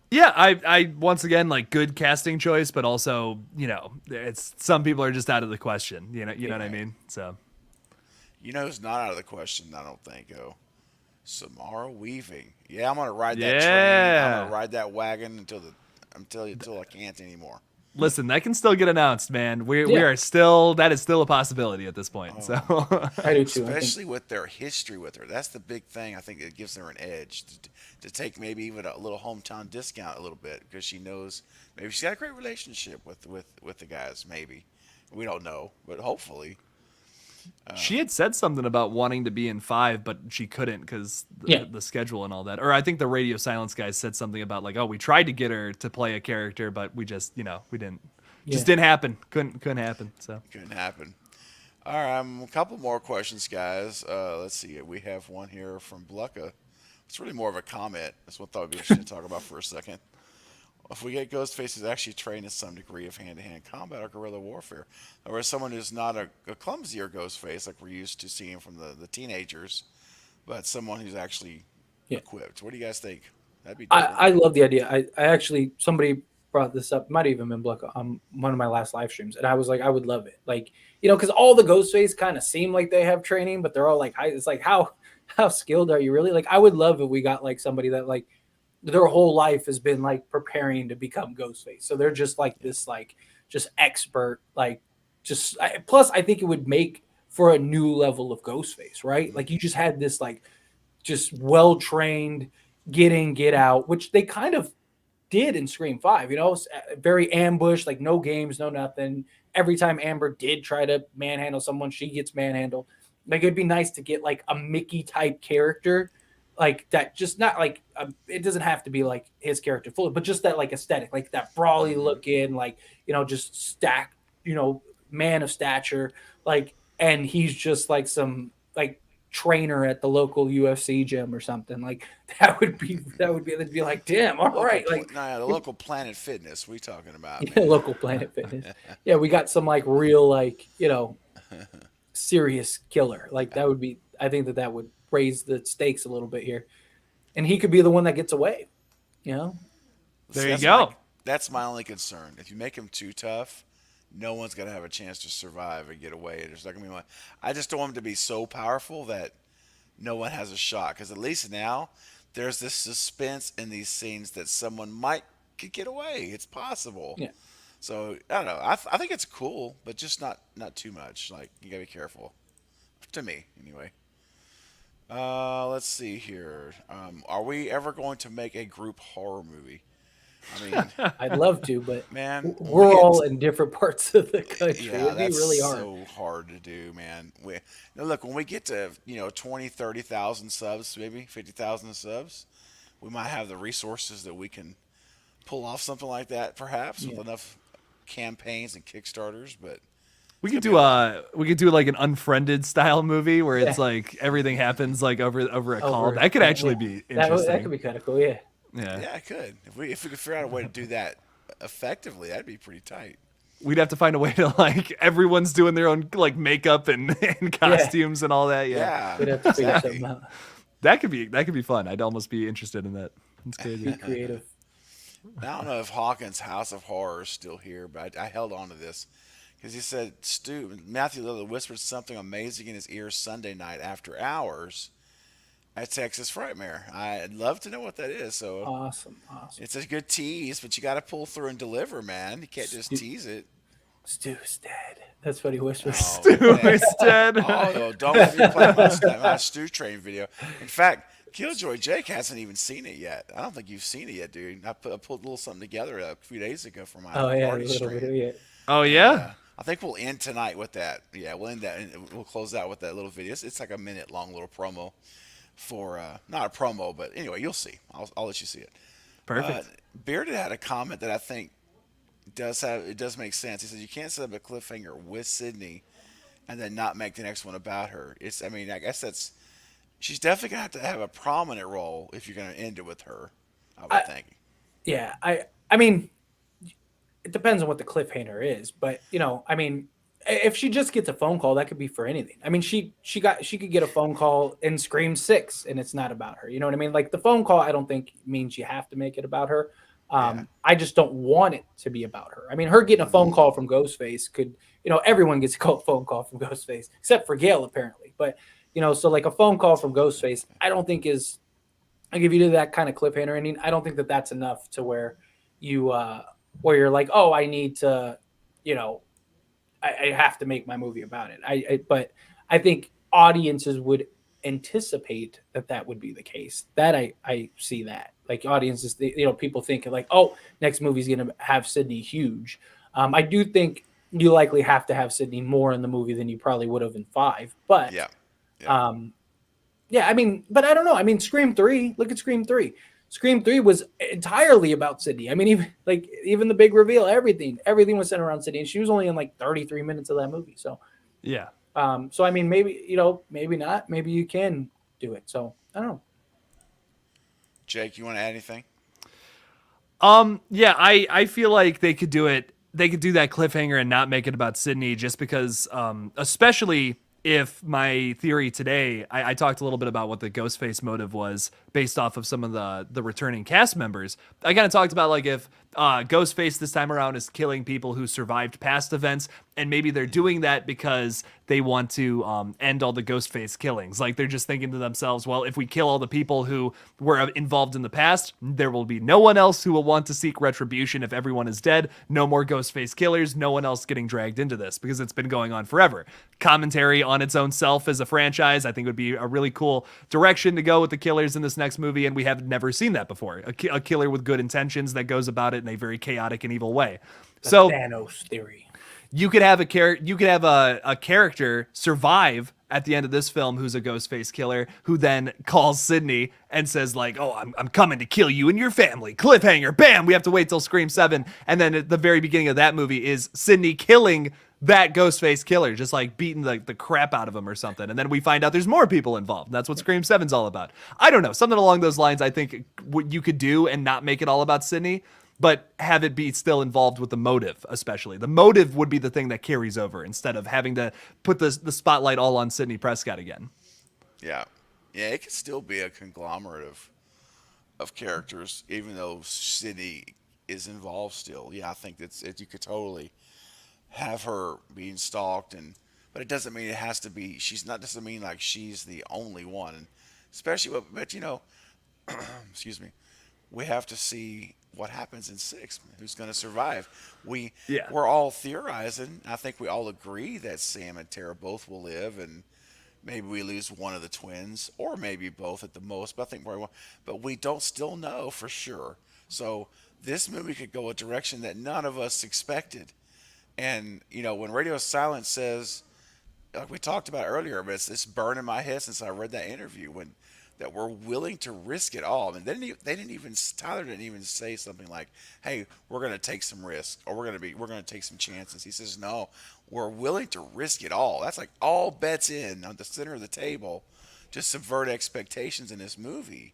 yeah, I once again like good casting choice, but also it's some people are just out of the question. You know what I
Right.
mean. So
You know who's not out of the question? I don't think. Oh, Samara Weaving. Yeah, I'm gonna ride that train. I'm gonna
yeah.
ride that wagon until I can't anymore.
Listen, that can still get announced, man. We
Yeah,
are still that is still a possibility at this point. So
Oh,
I do too. I think.
especially with their history with her. That's the big thing. I think it gives her an edge to take maybe even a little hometown discount a little bit because she knows maybe she's got a great relationship with the guys. Maybe we don't know, but hopefully.
she had said something about wanting to be in 5, but she couldn't because
Yeah,
the schedule and all that. Or I think the Radio Silence guys said something about like, oh, we tried to get her to play a character, but we just we didn't.
yeah.
Just didn't happen. Couldn't happen. So
Couldn't happen. All right, a couple more questions, guys. Let's see. We have one here from Blucka. It's really more of a comment. That's what I thought would be interesting to talk about for a second. If we get Ghostface is actually trained in some degree of hand-to-hand combat or guerrilla warfare, or as someone who's not a clumsier Ghostface like we're used to seeing from the teenagers, but someone who's actually
Yeah.
equipped. What do you guys think? That'd be different.
I love the idea. I actually somebody brought this up, might have even been Bluck on one of my last live streams, and I was like, I would love it, like because all the Ghostface kind of seem like they have training, but they're all like, it's like how skilled are you really? Like, I would love if we got like somebody that like their whole life has been like preparing to become Ghostface, so they're just like this like just expert like plus I think it would make for a new level of Ghostface, right? Like you just had this like just well trained get in, get out, which they kind of did in Scream 5, very ambushed, like no games, no nothing. Every time Amber did try to manhandle someone, she gets manhandled. Like it'd be nice to get like a Mickey type character, like that, just not like it doesn't have to be like his character fully, but just that like aesthetic, like that brawly
Hmm.
looking, like, just stacked, man of stature, like, and he's just like some like trainer at the local UFC gym or something. Like that'd be like, damn, all right, like
The local Planet Fitness. We talking about,
yeah,
man?
local Planet Fitness. Yeah, we got some like real like serious killer. Like that would be. I think that would raise the stakes a little bit here, and he could be the one that gets away. You know?
there
See,
you go.
that's my only concern. If you make him too tough, no one's gonna have a chance to survive and get away. There's not gonna be one. I just don't want him to be so powerful that no one has a shot. Because at least now there's this suspense in these scenes that someone might could get away. It's possible.
Yeah.
So I don't know. I think it's cool, but just not too much. Like you gotta be careful. To me, anyway. Let's see here. Are we ever going to make a group horror movie? I mean,
I'd love to, but
man, when we
we're
get
all in different parts of the country.
yeah,
It'd be
that's
really hard.
so hard to do, man. Now look, when we get to 20, 30,000 subs, maybe 50,000 subs, we might have the resources that we can pull off something like that, perhaps with
Yeah.
enough campaigns and Kickstarters. But
We
it's
could
gonna be
do
a lot.
like an Unfriended style movie where it's
Yeah.
like everything happens like over a call.
Over,
That could actually
yeah.
be
That
interesting.
could be kind of cool. Yeah.
Yeah.
Yeah, I could. If we could figure out a way to do that effectively, that'd be pretty tight.
We'd have to find a way to like everyone's doing their own like makeup and costumes and all that. Yeah.
Yeah,
We'd have to figure
exactly.
something out.
That could be fun. I'd almost be interested in that. That's
Be
crazy.
creative.
I don't know if Hawkins' House of Horror is still here, but I held on to this because he said Matthew Lillard whispered something amazing in his ear Sunday night after hours at Texas Frightmare. I'd love to know what that is. So
Awesome.
it's a good tease, but you got to pull through and deliver, man. You can't just tease it.
Stu's dead. That's what he whispers.
Oh,
Stu
man.
is dead.
Oh, no, don't let me play my Stew Train video. In fact, Killjoy Jake hasn't even seen it yet. I don't think you've seen it yet, dude. I pulled a little something together a few days ago for my
Oh yeah, a
party
little
stream.
bit. Yeah.
Oh yeah.
I think we'll end tonight with that. Yeah, we'll end that and we'll close out with that little video. It's like a minute long little promo for not a promo, but anyway, you'll see. I'll let you see it.
Perfect.
Bearded had a comment that I think does make sense. He says you can't set up a cliffhanger with Sydney and then not make the next one about her. I guess she's definitely gonna have a prominent role if you're gonna end it with her. I would think.
Yeah. I mean, it depends on what the cliffhanger is, but I mean, if she just gets a phone call, that could be for anything. I mean, she could get a phone call in Scream 6 and it's not about her. You know what I mean? Like the phone call, I don't think means you have to make it about her. I just don't want it to be about her. I mean, her getting a phone call from Ghostface could, everyone gets a phone call from Ghostface except for Gail apparently. But so like a phone call from Ghostface, I don't think is like if you do that kind of cliffhanger ending, I don't think that that's enough to where where you're like, oh, I need to, I have to make my movie about it. But I think audiences would anticipate that would be the case. That I see that like audiences, people think like, oh, next movie's going to have Sydney huge. I do think you likely have to have Sydney more in the movie than you probably would have in 5. But
Yeah.
yeah, I mean, but I don't know. I mean, Scream 3, look at Scream 3. Scream 3 was entirely about Sydney. I mean, even the big reveal, everything was centered around Sydney. And she was only in like 33 minutes of that movie. So,
Yeah.
so I mean, maybe, maybe not. Maybe you can do it. So, I don't know.
Jake, you want to add anything?
Yeah, I feel like they could do it. They could do that cliffhanger and not make it about Sydney just because, especially if my theory today, I talked a little bit about what the Ghostface motive was based off of some of the returning cast members. I kind of talked about like if Ghostface this time around is killing people who survived past events, and maybe they're doing that because they want to end all the Ghostface killings. Like they're just thinking to themselves, well, if we kill all the people who were involved in the past, there will be no one else who will want to seek retribution if everyone is dead. No more Ghostface killers, no one else getting dragged into this because it's been going on forever. Commentary on its own self as a franchise, I think would be a really cool direction to go with the killers in this next movie, and we have never seen that before. A killer with good intentions that goes about it in a very chaotic and evil way. So
Thanos theory.
you could have a character survive at the end of this film who's a Ghostface killer who then calls Sydney and says like, oh, I'm coming to kill you and your family. Cliffhanger. Bam. We have to wait till Scream 7. And then at the very beginning of that movie is Sydney killing that Ghostface killer, just like beating the crap out of him or something. And then we find out there's more people involved. That's what Scream 7's all about. I don't know. Something along those lines I think what you could do and not make it all about Sydney, but have it be still involved with the motive, especially. The motive would be the thing that carries over instead of having to put the spotlight all on Sidney Prescott again.
Yeah. Yeah, it could still be a conglomerate of characters, even though Sydney is involved still. Yeah, I think you could totally have her being stalked and but it doesn't mean it has to be. She's not doesn't mean like she's the only one. Especially, but excuse me, we have to see what happens in six. Who's going to survive? We
Yeah.
we're all theorizing. I think we all agree that Sam and Tara both will live, and maybe we lose one of the twins, or maybe both at the most. But I think but we don't still know for sure. So this movie could go a direction that none of us expected. And when Radio Silence says, like we talked about earlier, but it's burned in my head since I read that interview when that we're willing to risk it all. I mean, they didn't even Tyler didn't even say something like, "Hey, we're going to take some risks, or we're going to take some chances." He says, "No, we're willing to risk it all." That's like all bets in on the center of the table to subvert expectations in this movie,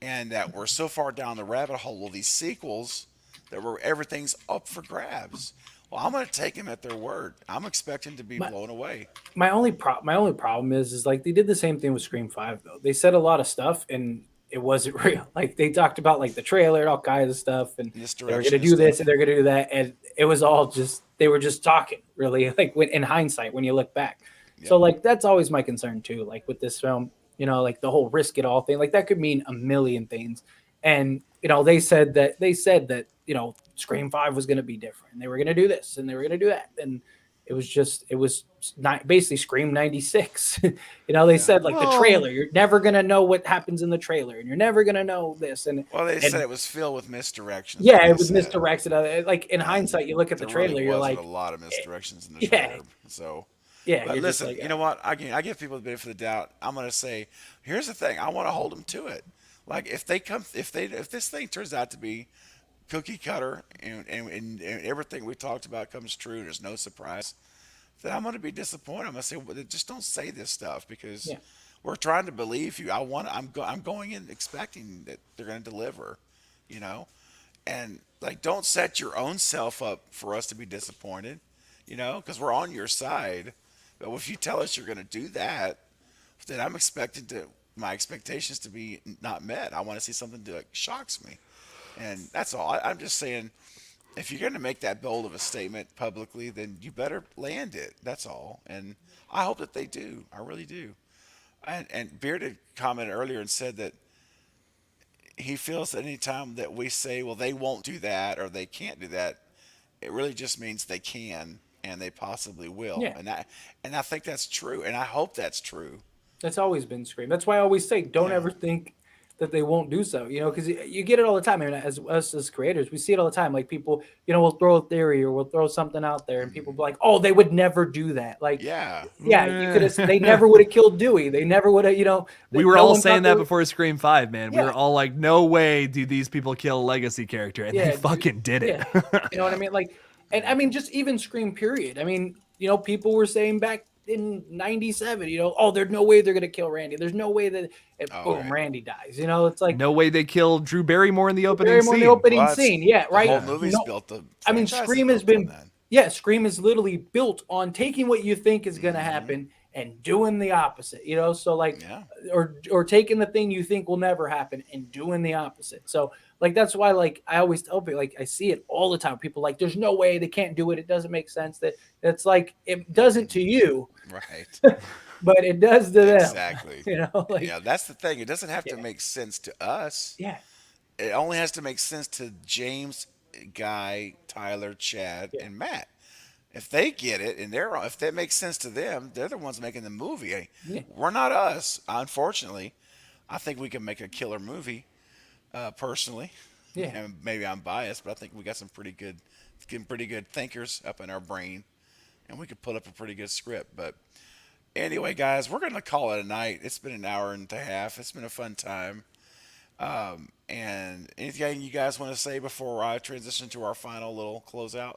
and that we're so far down the rabbit hole of these sequels that everything's up for grabs. Well, I'm going to take them at their word. I'm expecting to be blown away.
My only problem is like they did the same thing with Scream 5 though. They said a lot of stuff and it wasn't real. Like they talked about like the trailer and all kinds of stuff and they were going to do this and they're going to do that, and it was all just they were just talking really. Like when in hindsight when you look back. Yep. So like that's always my concern too. Like with this film, like the whole risk it all thing, like that could mean a million things. And they said that Scream 5 was going to be different. They were going to do this and they were going to do that. And it was not basically Scream 96. They said like the trailer, you're never going to know what happens in the trailer and you're never going to know this. And
they said it was filled with misdirections.
Yeah, it was misdirected. Like in hindsight, you look at the trailer,
really
you're like
a lot of misdirections in the trailer. So
yeah,
but listen, like, you know what? I give people the benefit of the doubt. I'm going to say, here's the thing. I want to hold them to it. Like if this thing turns out to be cookie cutter and everything we talked about comes true, there's no surprise, then I'm going to be disappointed. I'm going to say, well, just don't say this stuff because we're trying to believe you. I'm going in expecting that they're going to deliver, and like don't set your own self up for us to be disappointed, because we're on your side. But if you tell us you're going to do that, then I'm expecting my expectations to be not met. I want to see something that shocks me. And that's all. I'm just saying, if you're going to make that bold of a statement publicly, then you better land it. That's all. And I hope that they do. I really do. And Bearded commented earlier and said that he feels that any time that we say, well, they won't do that or they can't do that, it really just means they can and they possibly will.
Yeah.
And I think that's true. And I hope that's true.
That's always been Scream. That's why I always say, don't ever think that they won't do so, because you get it all the time. I mean, as us as creators, we see it all the time. Like people, we'll throw a theory or we'll throw something out there, and people be like, "Oh, they would never do that." Like,
yeah,
you could have. They never would have killed Dewey. They never would have.
We were all saying that before Scream 5, man. We were all like, "No way do these people kill a legacy character," and they fucking did it.
You know what I mean? Like, and I mean, just even Scream period. I mean, people were saying back in 97, oh, there's no way they're going to kill Randy. There's no way that, boom, Randy dies. It's like.
No way they killed Drew Barrymore in the opening scene.
Yeah, right.
The whole movie's built up.
I mean, Scream has been, Scream is literally built on taking what you think is going to happen and doing the opposite, so like, or taking the thing you think will never happen and doing the opposite. So like, that's why, like, I always tell people, like, I see it all the time. People like, there's no way they can't do it. It doesn't make sense. That's like, it doesn't to you.
Right.
But it does to them.
Exactly.
Like,
that's the thing. It doesn't have to make sense to us.
Yeah.
It only has to make sense to James, Guy, Tyler, Chad, and Matt. If they get it and if that makes sense to them, they're the ones making the movie. We're not us, unfortunately. I think we can make a killer movie, personally.
Yeah.
And maybe I'm biased, but I think we got some pretty good thinkers up in our brain, and we could put up a pretty good script. But anyway, guys, we're going to call it a night. It's been an hour and a half. It's been a fun time. And anything you guys want to say before I transition to our final little closeout?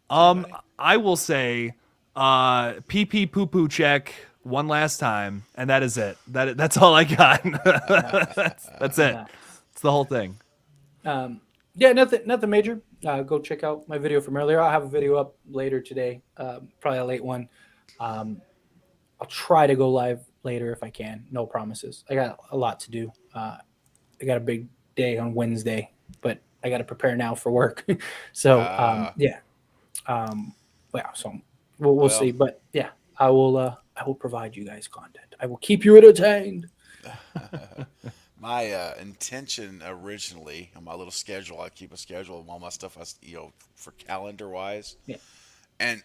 I will say, pee pee poo poo check one last time, and that is it. That's all I got. That's it. It's the whole thing.
Nothing major. Go check out my video from earlier. I'll have a video up later today, probably a late one. I'll try to go live later if I can. No promises. I got a lot to do. I got a big day on Wednesday, but I got to prepare now for work. So, so we'll see. But yeah, I will provide you guys content. I will keep you entertained.
My intention originally on my little schedule, I keep a schedule of all my stuff, for calendar wise.
Yeah.
And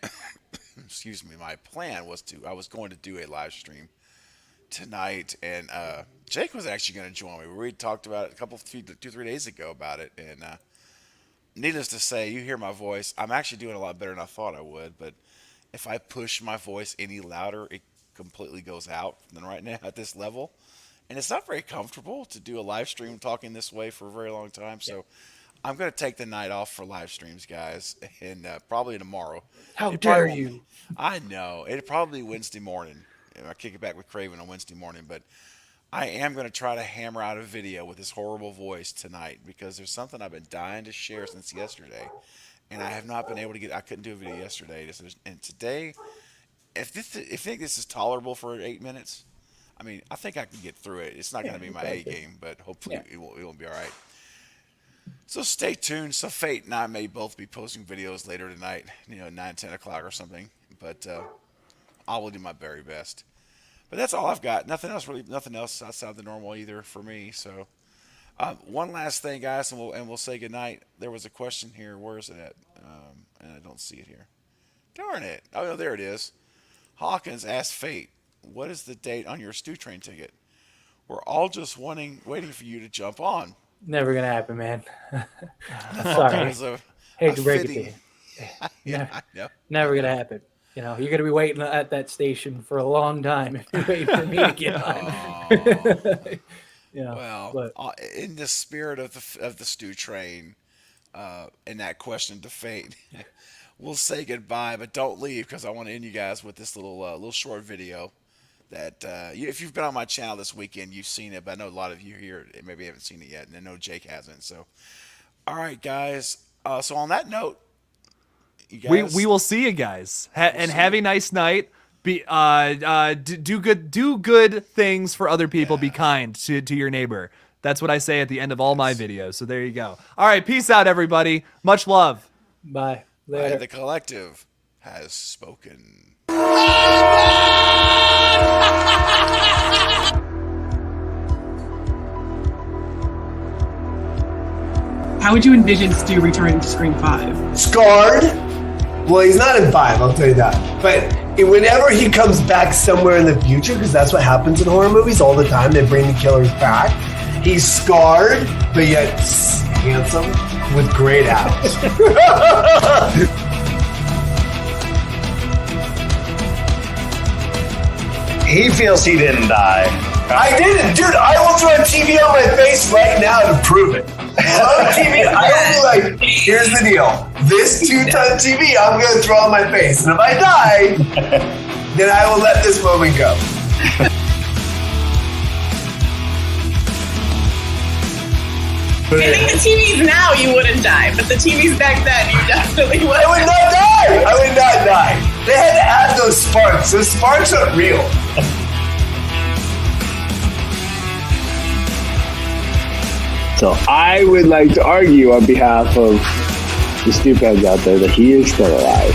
excuse me, my plan was I was going to do a live stream tonight, and Jake was actually going to join me. We talked about it 2-3 days ago about it, and needless to say, you hear my voice. I'm actually doing a lot better than I thought I would, but if I push my voice any louder, it completely goes out. And right now at this level, and it's not very comfortable to do a live stream talking this way for a very long time. So I'm going to take the night off for live streams, guys, and probably tomorrow.
How dare you?
I know. It'll probably be Wednesday morning. I kick it back with Craven on Wednesday morning, but I am going to try to hammer out a video with this horrible voice tonight because there's something I've been dying to share since yesterday, and I have not been able to get. I couldn't do a video yesterday, and today, if you think this is tolerable for 8 minutes, I mean, I think I can get through it. It's not going to be my A game, but hopefully it won't be all right. So stay tuned. So Fate and I may both be posting videos later tonight, 9-10 o'clock or something, but I will do my very best. But that's all I've got. Nothing else outside the normal either for me. So one last thing, guys, and we'll say goodnight. There was a question here. Where is it at? And I don't see it here. Darn it. Oh, no, there it is. Hawkins asked Fate, what is the date on your Stew Train ticket? We're all just waiting for you to jump on.
Never gonna happen, man. Sorry. Hate to break it to you.
Yeah, I know.
Never gonna happen. You're gonna be waiting at that station for a long time if you're waiting for me to get on.
Well, in the spirit of the Stew Train, and that question to Fate, we'll say goodbye, but don't leave because I want to end you guys with this little short video. That if you've been on my channel this weekend, you've seen it, but I know a lot of you here maybe haven't seen it yet, and I know Jake hasn't. So, all right, guys. So on that note, you guys,
we will see you guys, and have a nice night. Be do good things for other people. Be kind to your neighbor. That's what I say at the end of all my videos. So there you go. All right, peace out, everybody. Much love.
Bye. Later.
The collective has spoken.
How would you envision Stu returning to Scream 5?
Scarred? Well, he's not in 5, I'll tell you that. But whenever he comes back somewhere in the future, because that's what happens in horror movies all the time, they bring the killers back. He's scarred, but yet handsome with great abs.
He feels he didn't die.
I didn't, dude. I will throw a TV on my face right now to prove it. On TV, I will be like, here's the deal. This 2-ton TV, I'm going to throw on my face. And if I die, then I will let this moment go.
I think the TVs now you wouldn't die, but the TVs back then you definitely would.
I would not die. I would not die. They had to add those sparks. Those sparks are real.
So I would like to argue on behalf of the stupidheads out there that he is still alive.